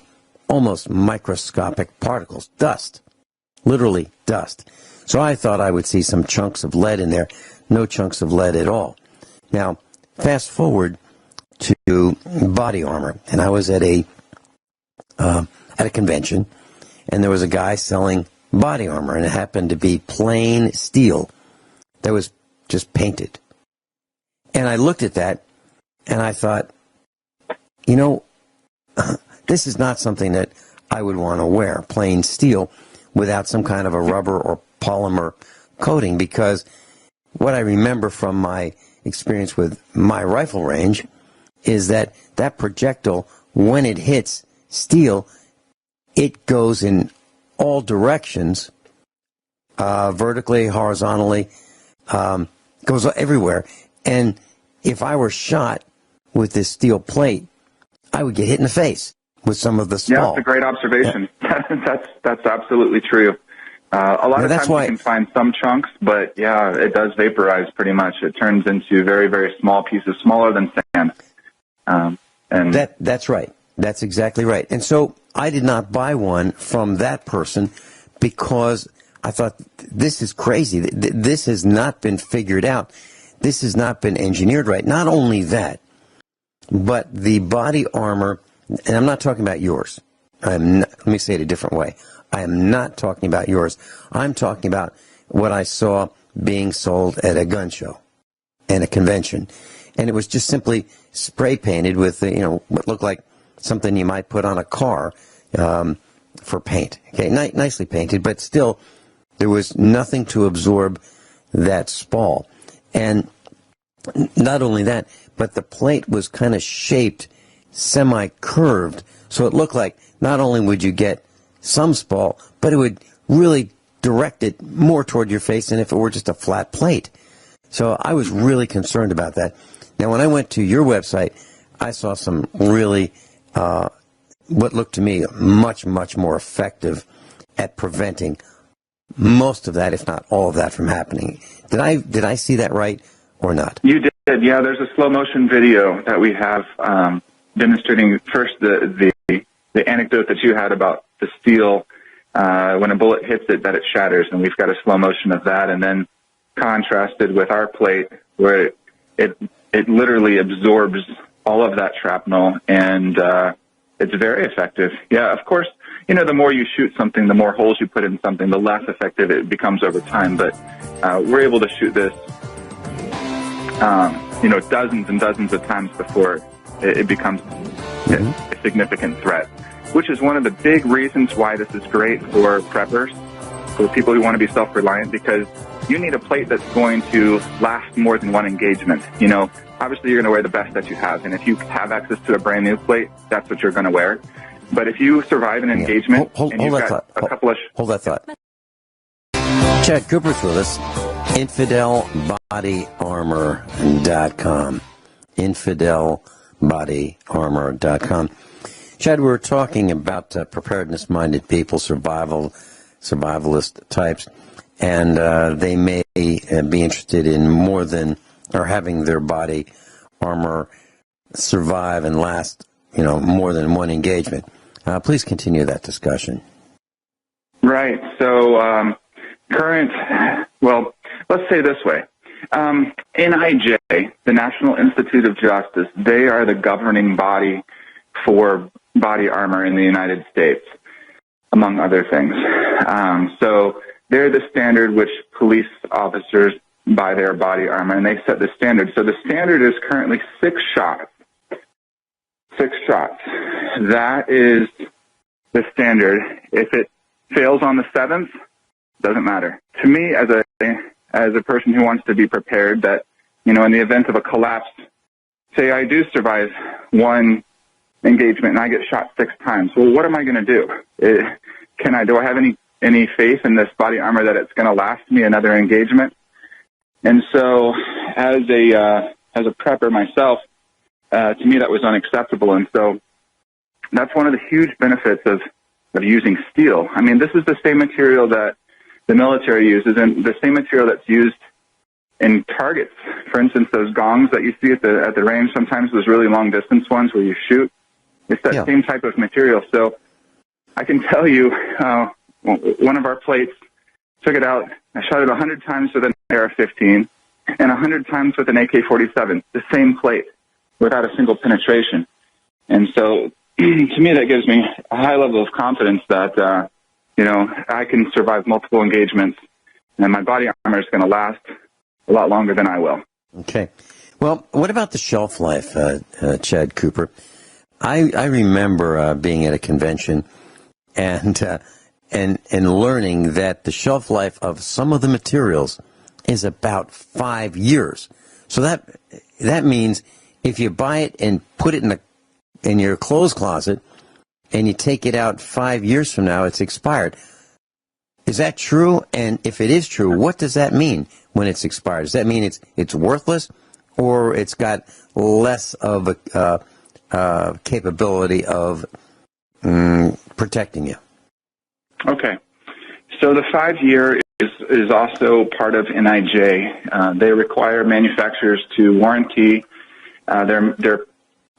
almost microscopic particles, dust, literally dust. So I thought I would see some chunks of lead in there, no chunks of lead at all. Now, fast forward to body armor, and I was at a convention, and there was a guy selling body armor, and it happened to be plain steel that was just painted. And I looked at that, and I thought, this is not something that I would want to wear, plain steel, without some kind of a rubber or polymer coating, because what I remember from my experience with my rifle range is that projectile, when it hits steel, it goes in all directions vertically, horizontally, goes everywhere. And if I were shot with this steel plate, I would get hit in the face with some of the spall. Yeah, that's a great observation. Yeah. That's absolutely true. A lot of times you can find some chunks, but yeah, it does vaporize pretty much. It turns into very, very small pieces, smaller than sand. And that's right. That's exactly right. And so I did not buy one from that person because I thought, this is crazy. This has not been figured out. This has not been engineered right. Not only that, but the body armor, and I'm not talking about yours. Let me say it a different way. I am not talking about yours. I'm talking about what I saw being sold at a gun show and a convention. And it was just simply spray painted with, what looked like something you might put on a car for paint. Okay, nicely painted, but still, there was nothing to absorb that spall. And not only that, but the plate was kind of shaped semi-curved, so it looked like not only would you get some spall, but it would really direct it more toward your face than if it were just a flat plate. So I was really concerned about that. Now, when I went to your website, I saw some really, what looked to me much, much more effective at preventing most of that, if not all of that, from happening. Did I see that right or not? You did, yeah. There's a slow motion video that we have demonstrating first the anecdote that you had about the steel when a bullet hits it, that it shatters, and we've got a slow motion of that, and then contrasted with our plate where it literally absorbs all of that shrapnel, and it's very effective. Yeah, of course, the more you shoot something, the more holes you put in something, the less effective it becomes over time, but we're able to shoot this dozens and dozens of times before it becomes a significant threat, which is one of the big reasons why this is great for preppers, for people who want to be self-reliant, because you need a plate that's going to last more than one engagement. Obviously you're going to wear the best that you have, and if you have access to a brand new plate, that's what you're going to wear. But if you survive an engagement, hold that thought. Chad Cooper's with us. InfidelBodyArmor.com. InfidelBodyArmor.com. Chad, we were talking about preparedness-minded people, survivalist types, and they may be interested in more than, or having their body armor survive and last, more than one engagement. Please continue that discussion. Right. So, let's say this way. NIJ, the National Institute of Justice, they are the governing body for body armor in the United States, among other things. So they're the standard which police officers buy their body armor, and they set the standard. So the standard is currently 6 shots. 6 shots. That is the standard. If it fails on the 7th, doesn't matter. To me, as a person who wants to be prepared, that, in the event of a collapse, say I do survive one engagement and I get shot 6 times. Well, what am I going to do? Do I have any faith in this body armor that it's going to last me another engagement? And so, as a prepper myself, to me that was unacceptable. And so, that's one of the huge benefits of using steel. I mean, this is the same material that the military uses, and the same material that's used in targets. For instance, those gongs that you see at the range, sometimes those really long distance ones where you shoot, it's that same type of material. So I can tell you, one of our plates, took it out, I shot it 100 times with an AR-15 and 100 times with an AK-47, the same plate, without a single penetration. And so, to me, that gives me a high level of confidence that, I can survive multiple engagements, and my body armor is going to last a lot longer than I will. Okay. Well, what about the shelf life, Chad Cooper? I remember being at a convention and learning that the shelf life of some of the materials is about 5 years. So that means if you buy it and put it in your clothes closet and you take it out 5 years from now, it's expired. Is that true? And if it is true, what does that mean when it's expired? Does that mean it's worthless, or it's got less of a capability of protecting you? Okay. So the 5-year is also part of NIJ. They require manufacturers to warranty their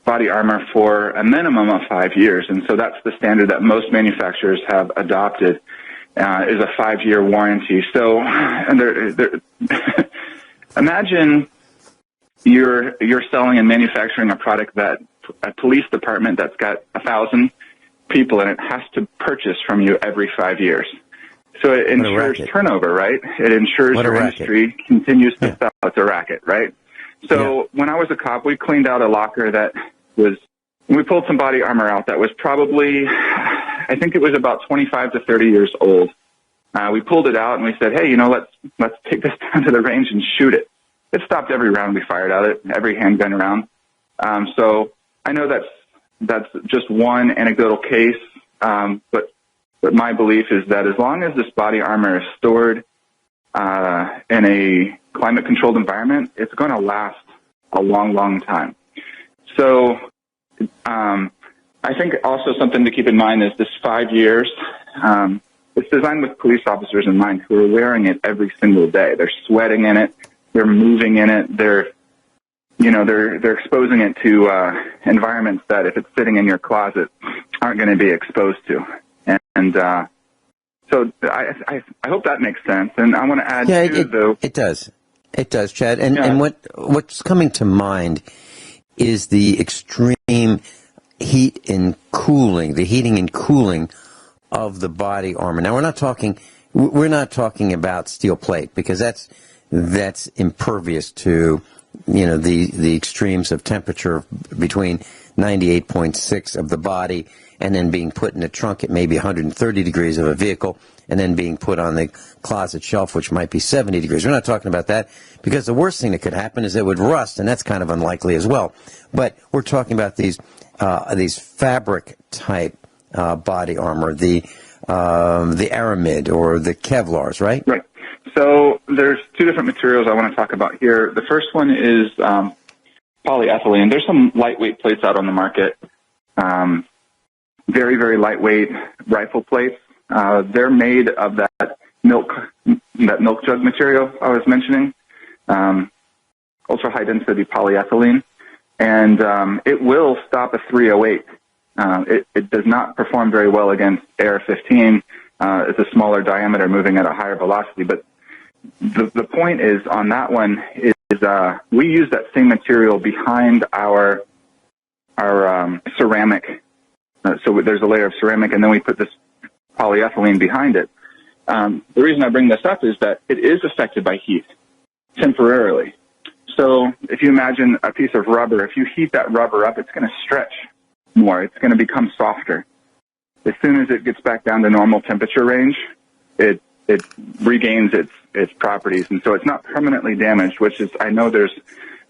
body armor for a minimum of 5 years, and so that's the standard that most manufacturers have adopted, is a 5-year warranty. So imagine you're selling and manufacturing a product that a police department that's got 1,000 people in it has to purchase from you every 5 years. So it ensures turnover, right? It ensures your industry continues to sell. It's a racket, right? So when I was a cop, we cleaned out a locker that we pulled some body armor out that was probably, I think it was about 25 to 30 years old. We pulled it out and we said, hey, let's take this down to the range and shoot it. It stopped every round we fired at it, every handgun round. So I know that's just one anecdotal case, but my belief is that as long as this body armor is stored in a climate-controlled environment, it's going to last a long, long time. So I think also something to keep in mind is this 5 years. It's designed with police officers in mind who are wearing it every single day. They're sweating in it. They're moving in it. They're exposing it to environments that, if it's sitting in your closet, aren't going to be exposed to. And so I hope that makes sense. And I want to add though. It does. It does, Chad. And what's coming to mind is the extreme heat and cooling, the heating and cooling of the body armor. Now, we're not talking about steel plate, because that's impervious to, the extremes of temperature between 98.6 of the body and then being put in the trunk at maybe 130 degrees of a vehicle, and then being put on the closet shelf, which might be 70 degrees. We're not talking about that, because the worst thing that could happen is it would rust, and that's kind of unlikely as well. But we're talking about these fabric type body armor, the aramid or the Kevlars, right? Right. So there's two different materials I want to talk about here. The first one is polyethylene. There's some lightweight plates out on the market. Very, very lightweight rifle plates. They're made of that milk jug material I was mentioning, ultra high density polyethylene, and it will stop a 308. It does not perform very well against AR-15. It's a smaller diameter moving at a higher velocity, but the point is on that one is we use that same material behind our ceramic. So there's a layer of ceramic, and then we put this polyethylene behind it. The reason I bring this up is that it is affected by heat temporarily. So if you imagine a piece of rubber, if you heat that rubber up, it's going to stretch more. It's going to become softer. As soon as it gets back down to normal temperature range, it regains its properties, and so it's not permanently damaged. Which is, I know there's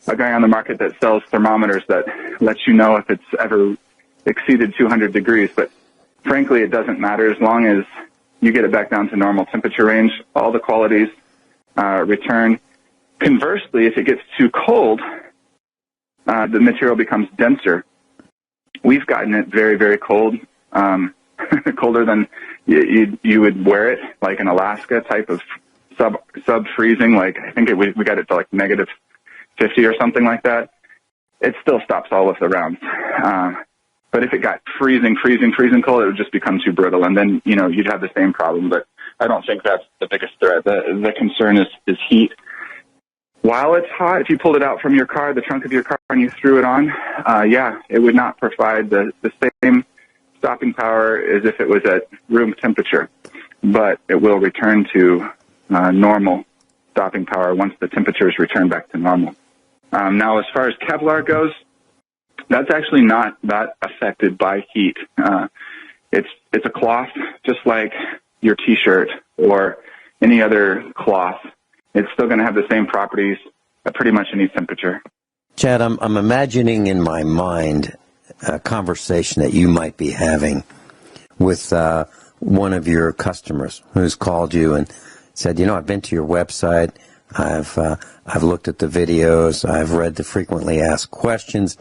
a guy on the market that sells thermometers that lets you know if it's ever exceeded 200 degrees, but frankly, it doesn't matter as long as you get it back down to normal temperature range. All the qualities return. Conversely, if it gets too cold, the material becomes denser. We've gotten it very, very cold, colder than you would wear it, like in Alaska type of sub freezing. Like I think we got it to like negative 50 or something like that. It still stops all of the rounds. But if it got freezing cold, it would just become too brittle, and then you'd have the same problem. But I don't think that's the biggest threat. The concern is heat. While it's hot, if you pulled it out from your car, the trunk of your car, and you threw it on, it would not provide the same stopping power as if it was at room temperature. But it will return to normal stopping power once the temperatures return back to normal. Now, as far as Kevlar goes, that's actually not that affected by heat. It's a cloth, just like your T-shirt or any other cloth. It's still going to have the same properties at pretty much any temperature. Chad, I'm imagining in my mind a conversation that you might be having with one of your customers who's called you and said, I've been to your website, I've looked at the videos, I've read the frequently asked questions,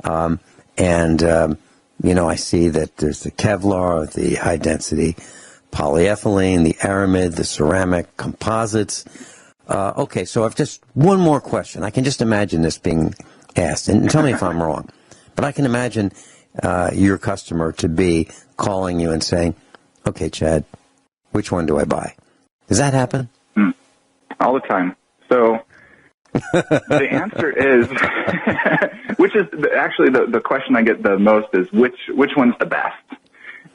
and I see that there's the Kevlar, the high-density polyethylene, the aramid, the ceramic composites. Okay, so I've just one more question. I can just imagine this being asked, and tell me if I'm wrong. But I can imagine your customer to be calling you and saying, okay, Chad, which one do I buy? Does that happen? All the time. So the answer is, which is actually the question I get the most is which one's the best?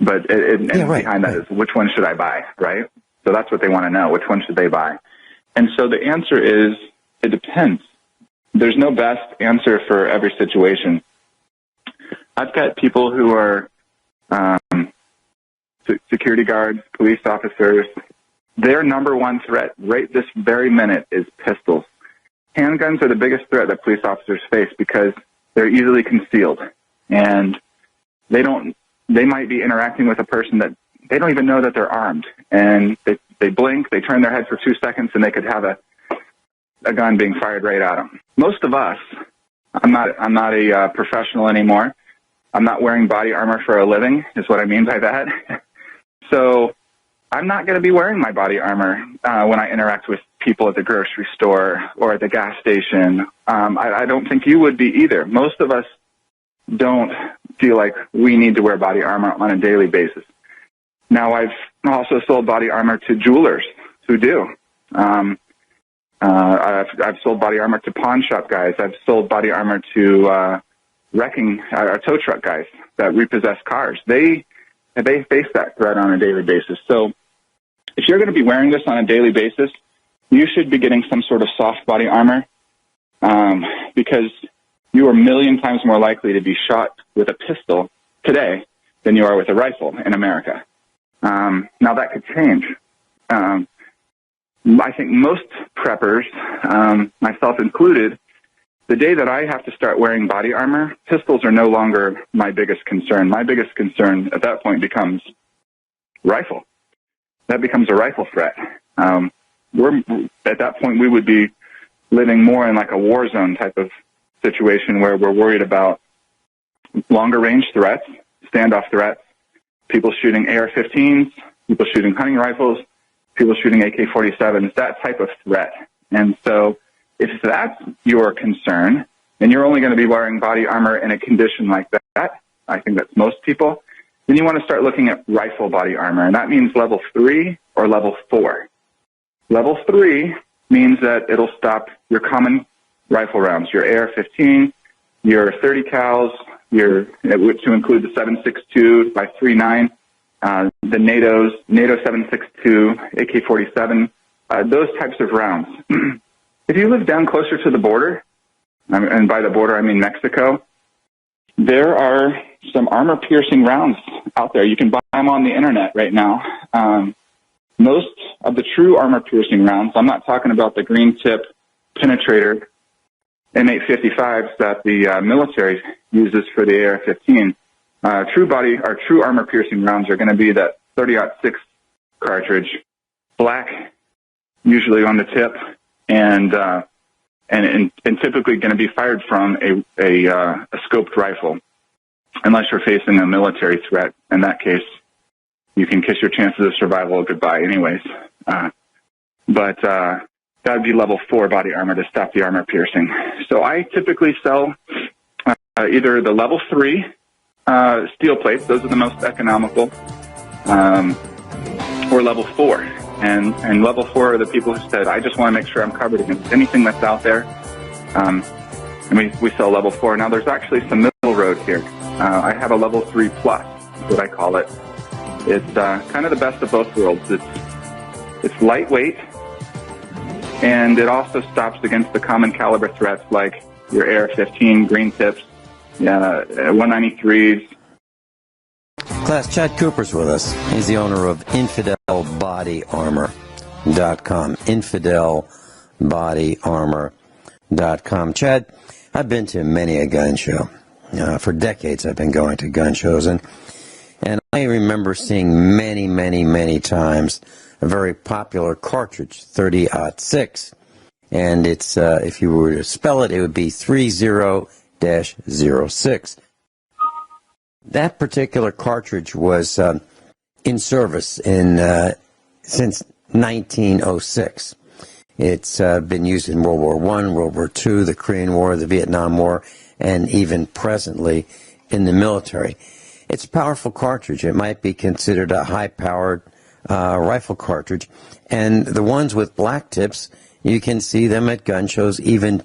But behind that is which one should I buy, right? So that's what they want to know. Which one should they buy? And so the answer is it depends. There's no best answer for every situation. I've got people who are security guards, police officers. Their number one threat right this very minute is pistols. Handguns are the biggest threat that police officers face because they're easily concealed. And they might be interacting with a person that they don't even know that they're armed. And they blink, they turn their head for 2 seconds, and they could have a gun being fired right at them. Most of us, I'm not a professional anymore. I'm not wearing body armor for a living, is what I mean by that. So I'm not going to be wearing my body armor when I interact with people at the grocery store or at the gas station. I don't think you would be either. Most of us don't feel like we need to wear body armor on a daily basis. Now, I've also sold body armor to jewelers who do. I've sold body armor to pawn shop guys. I've sold body armor to tow truck guys that repossess cars. They face that threat on a daily basis. So if you're going to be wearing this on a daily basis, you should be getting some sort of soft body armor because you are a million times more likely to be shot with a pistol today than you are with a rifle in America. Now, that could change. I think most preppers, myself included, the day that I have to start wearing body armor, pistols are no longer my biggest concern. My biggest concern at that point becomes rifle. That becomes a rifle threat. At that point, we would be living more in like a war zone type of situation where we're worried about longer range threats, standoff threats, people shooting AR-15s, people shooting hunting rifles, people shooting AK-47s, that type of threat. And so if that's your concern, and you're only going to be wearing body armor in a condition like that, I think that's most people, then you want to start looking at rifle body armor, and that means level 3 or level 4. Level 3 means that it'll stop your common rifle rounds, your AR-15, your 30 cals, to include the 7.62 by 3.9, the NATO 7.62, AK-47, those types of rounds. If you live down closer to the border, and by the border I mean Mexico, there are some armor-piercing rounds out there. You can buy them on the internet right now. Most of the true armor-piercing rounds, I'm not talking about the green tip penetrator M855s that the military uses for the AR-15. True armor-piercing rounds are going to be that 30-06 cartridge, black, usually on the tip, and typically going to be fired from a scoped rifle, unless you're facing a military threat. In that case, you can kiss your chances of survival goodbye anyways. But that would be level 4 body armor to stop the armor piercing. So I typically sell either the level 3 steel plates, those are the most economical, or level 4. And level 4 are the people who said, I just want to make sure I'm covered against anything that's out there. And we sell level 4. Now, there's actually some middle road here. I have a level 3 plus, is what I call it. It's kind of the best of both worlds. It's lightweight, and it also stops against the common caliber threats like your AR-15, green tips, 193s. Class, Chad Cooper's with us. He's the owner of InfidelBodyArmor.com. InfidelBodyArmor.com. Chad, I've been to many a gun show. For decades I've been going to gun shows, and And I remember seeing many, many, many times a very popular cartridge, 30-06. And it's, if you were to spell it, it would be 30-06. That particular cartridge was in service since 1906. It's been used in World War I, World War II, the Korean War, the Vietnam War, and even presently in the military. It's a powerful cartridge. It might be considered a high-powered rifle cartridge. And the ones with black tips, you can see them at gun shows even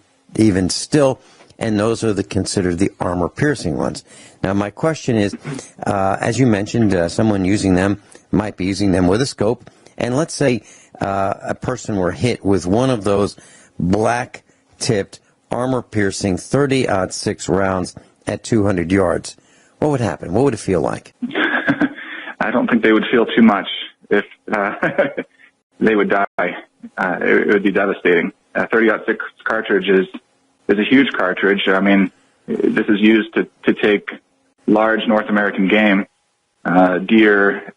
still, and those are considered the armor-piercing ones. Now, my question is, as you mentioned, someone using them might be using them with a scope, and let's say a person were hit with one of those black-tipped, armor-piercing 30-06 rounds at 200 yards. What would happen? What would it feel like? I don't think they would feel too much if they would die. It would be devastating. A 30-06 cartridge is a huge cartridge. I mean, this is used to take large North American game, deer.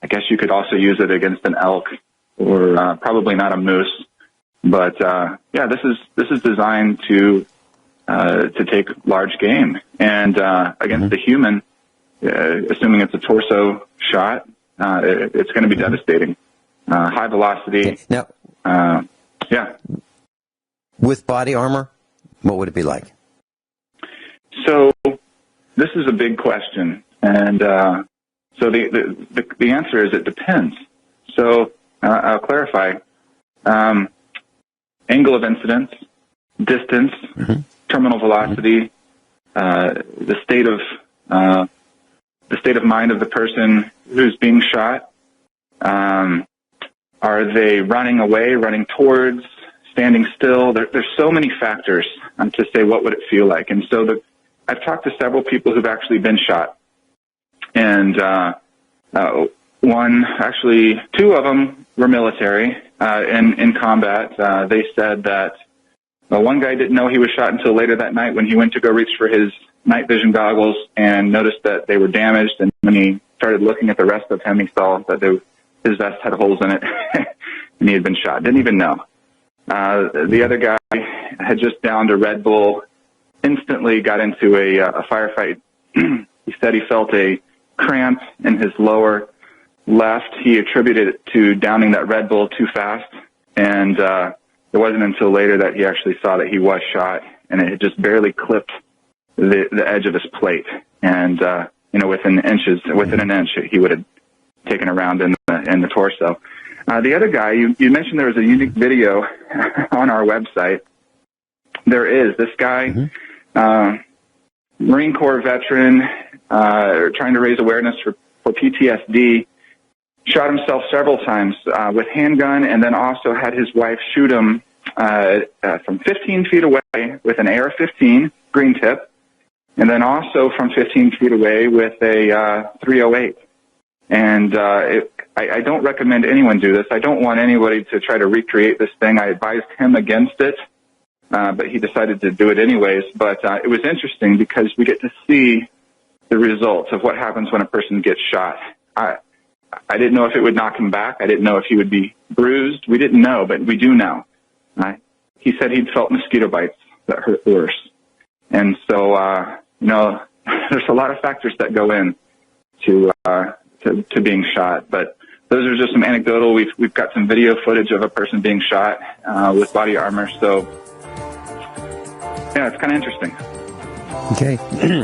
I guess you could also use it against an elk, or probably not a moose. But yeah, this is designed to take large game, and against the human, assuming it's a torso shot, it's going to be devastating. High velocity. Now, yeah. With body armor, what would it be like? So this is a big question, and so the answer is it depends. So I'll clarify: angle of incidence, distance, terminal velocity, the state of mind of the person who's being shot. Are they running away, running towards, standing still? There's so many factors to say what would it feel like. And so I've talked to several people who've actually been shot. And two of them were military in combat. They said that one guy didn't know he was shot until later that night when he went to go reach for his night vision goggles and noticed that they were damaged. And when he started looking at the rest of him, he saw that his vest had holes in it, and he had been shot. Didn't even know. The other guy had just downed a Red Bull, instantly got into a firefight. He said he felt a cramp in his lower left. He attributed it to downing that Red Bull too fast, and it wasn't until later that he actually saw that he was shot, and it had just barely clipped the edge of his plate. And within an inch, he would have taken a round in the torso. The other guy, you mentioned there was a unique video on our website. There is. This guy, Marine Corps veteran, trying to raise awareness for PTSD, shot himself several times with handgun, and then also had his wife shoot him from 15 feet away with an AR-15 green tip, and then also from 15 feet away with a .308. And I don't recommend anyone do this. I don't want anybody to try to recreate this thing. I advised him against it, but he decided to do it anyways. But it was interesting because we get to see the results of what happens when a person gets shot. I didn't know if it would knock him back. I didn't know if he would be bruised. We didn't know, but we do know. He said he'd felt mosquito bites that hurt worse. And so, there's a lot of factors that go in to being shot. But those are just some anecdotal. We've got some video footage of a person being shot with body armor. So, yeah, it's kind of interesting. Okay.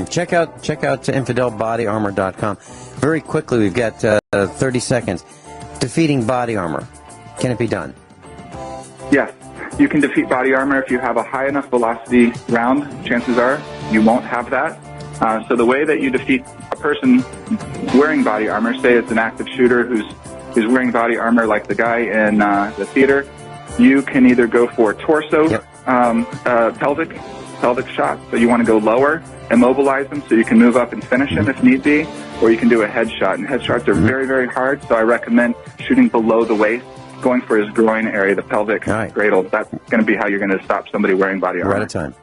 check out infidelbodyarmor.com. Very quickly, we've got 30 seconds. Defeating body armor. Can it be done? Yes. You can defeat body armor if you have a high enough velocity round. Chances are you won't have that. So the way that you defeat a person wearing body armor, say it's an active shooter who's wearing body armor like the guy in the theater, you can either go for torso, pelvic shot. So you want to go lower, immobilize them so you can move up and finish him if need be, or you can do a headshot. And headshots are very, very hard, so I recommend shooting below the waist, going for his groin area, the pelvic cradle. That's going to be how you're going to stop somebody wearing body armor. We're out of time.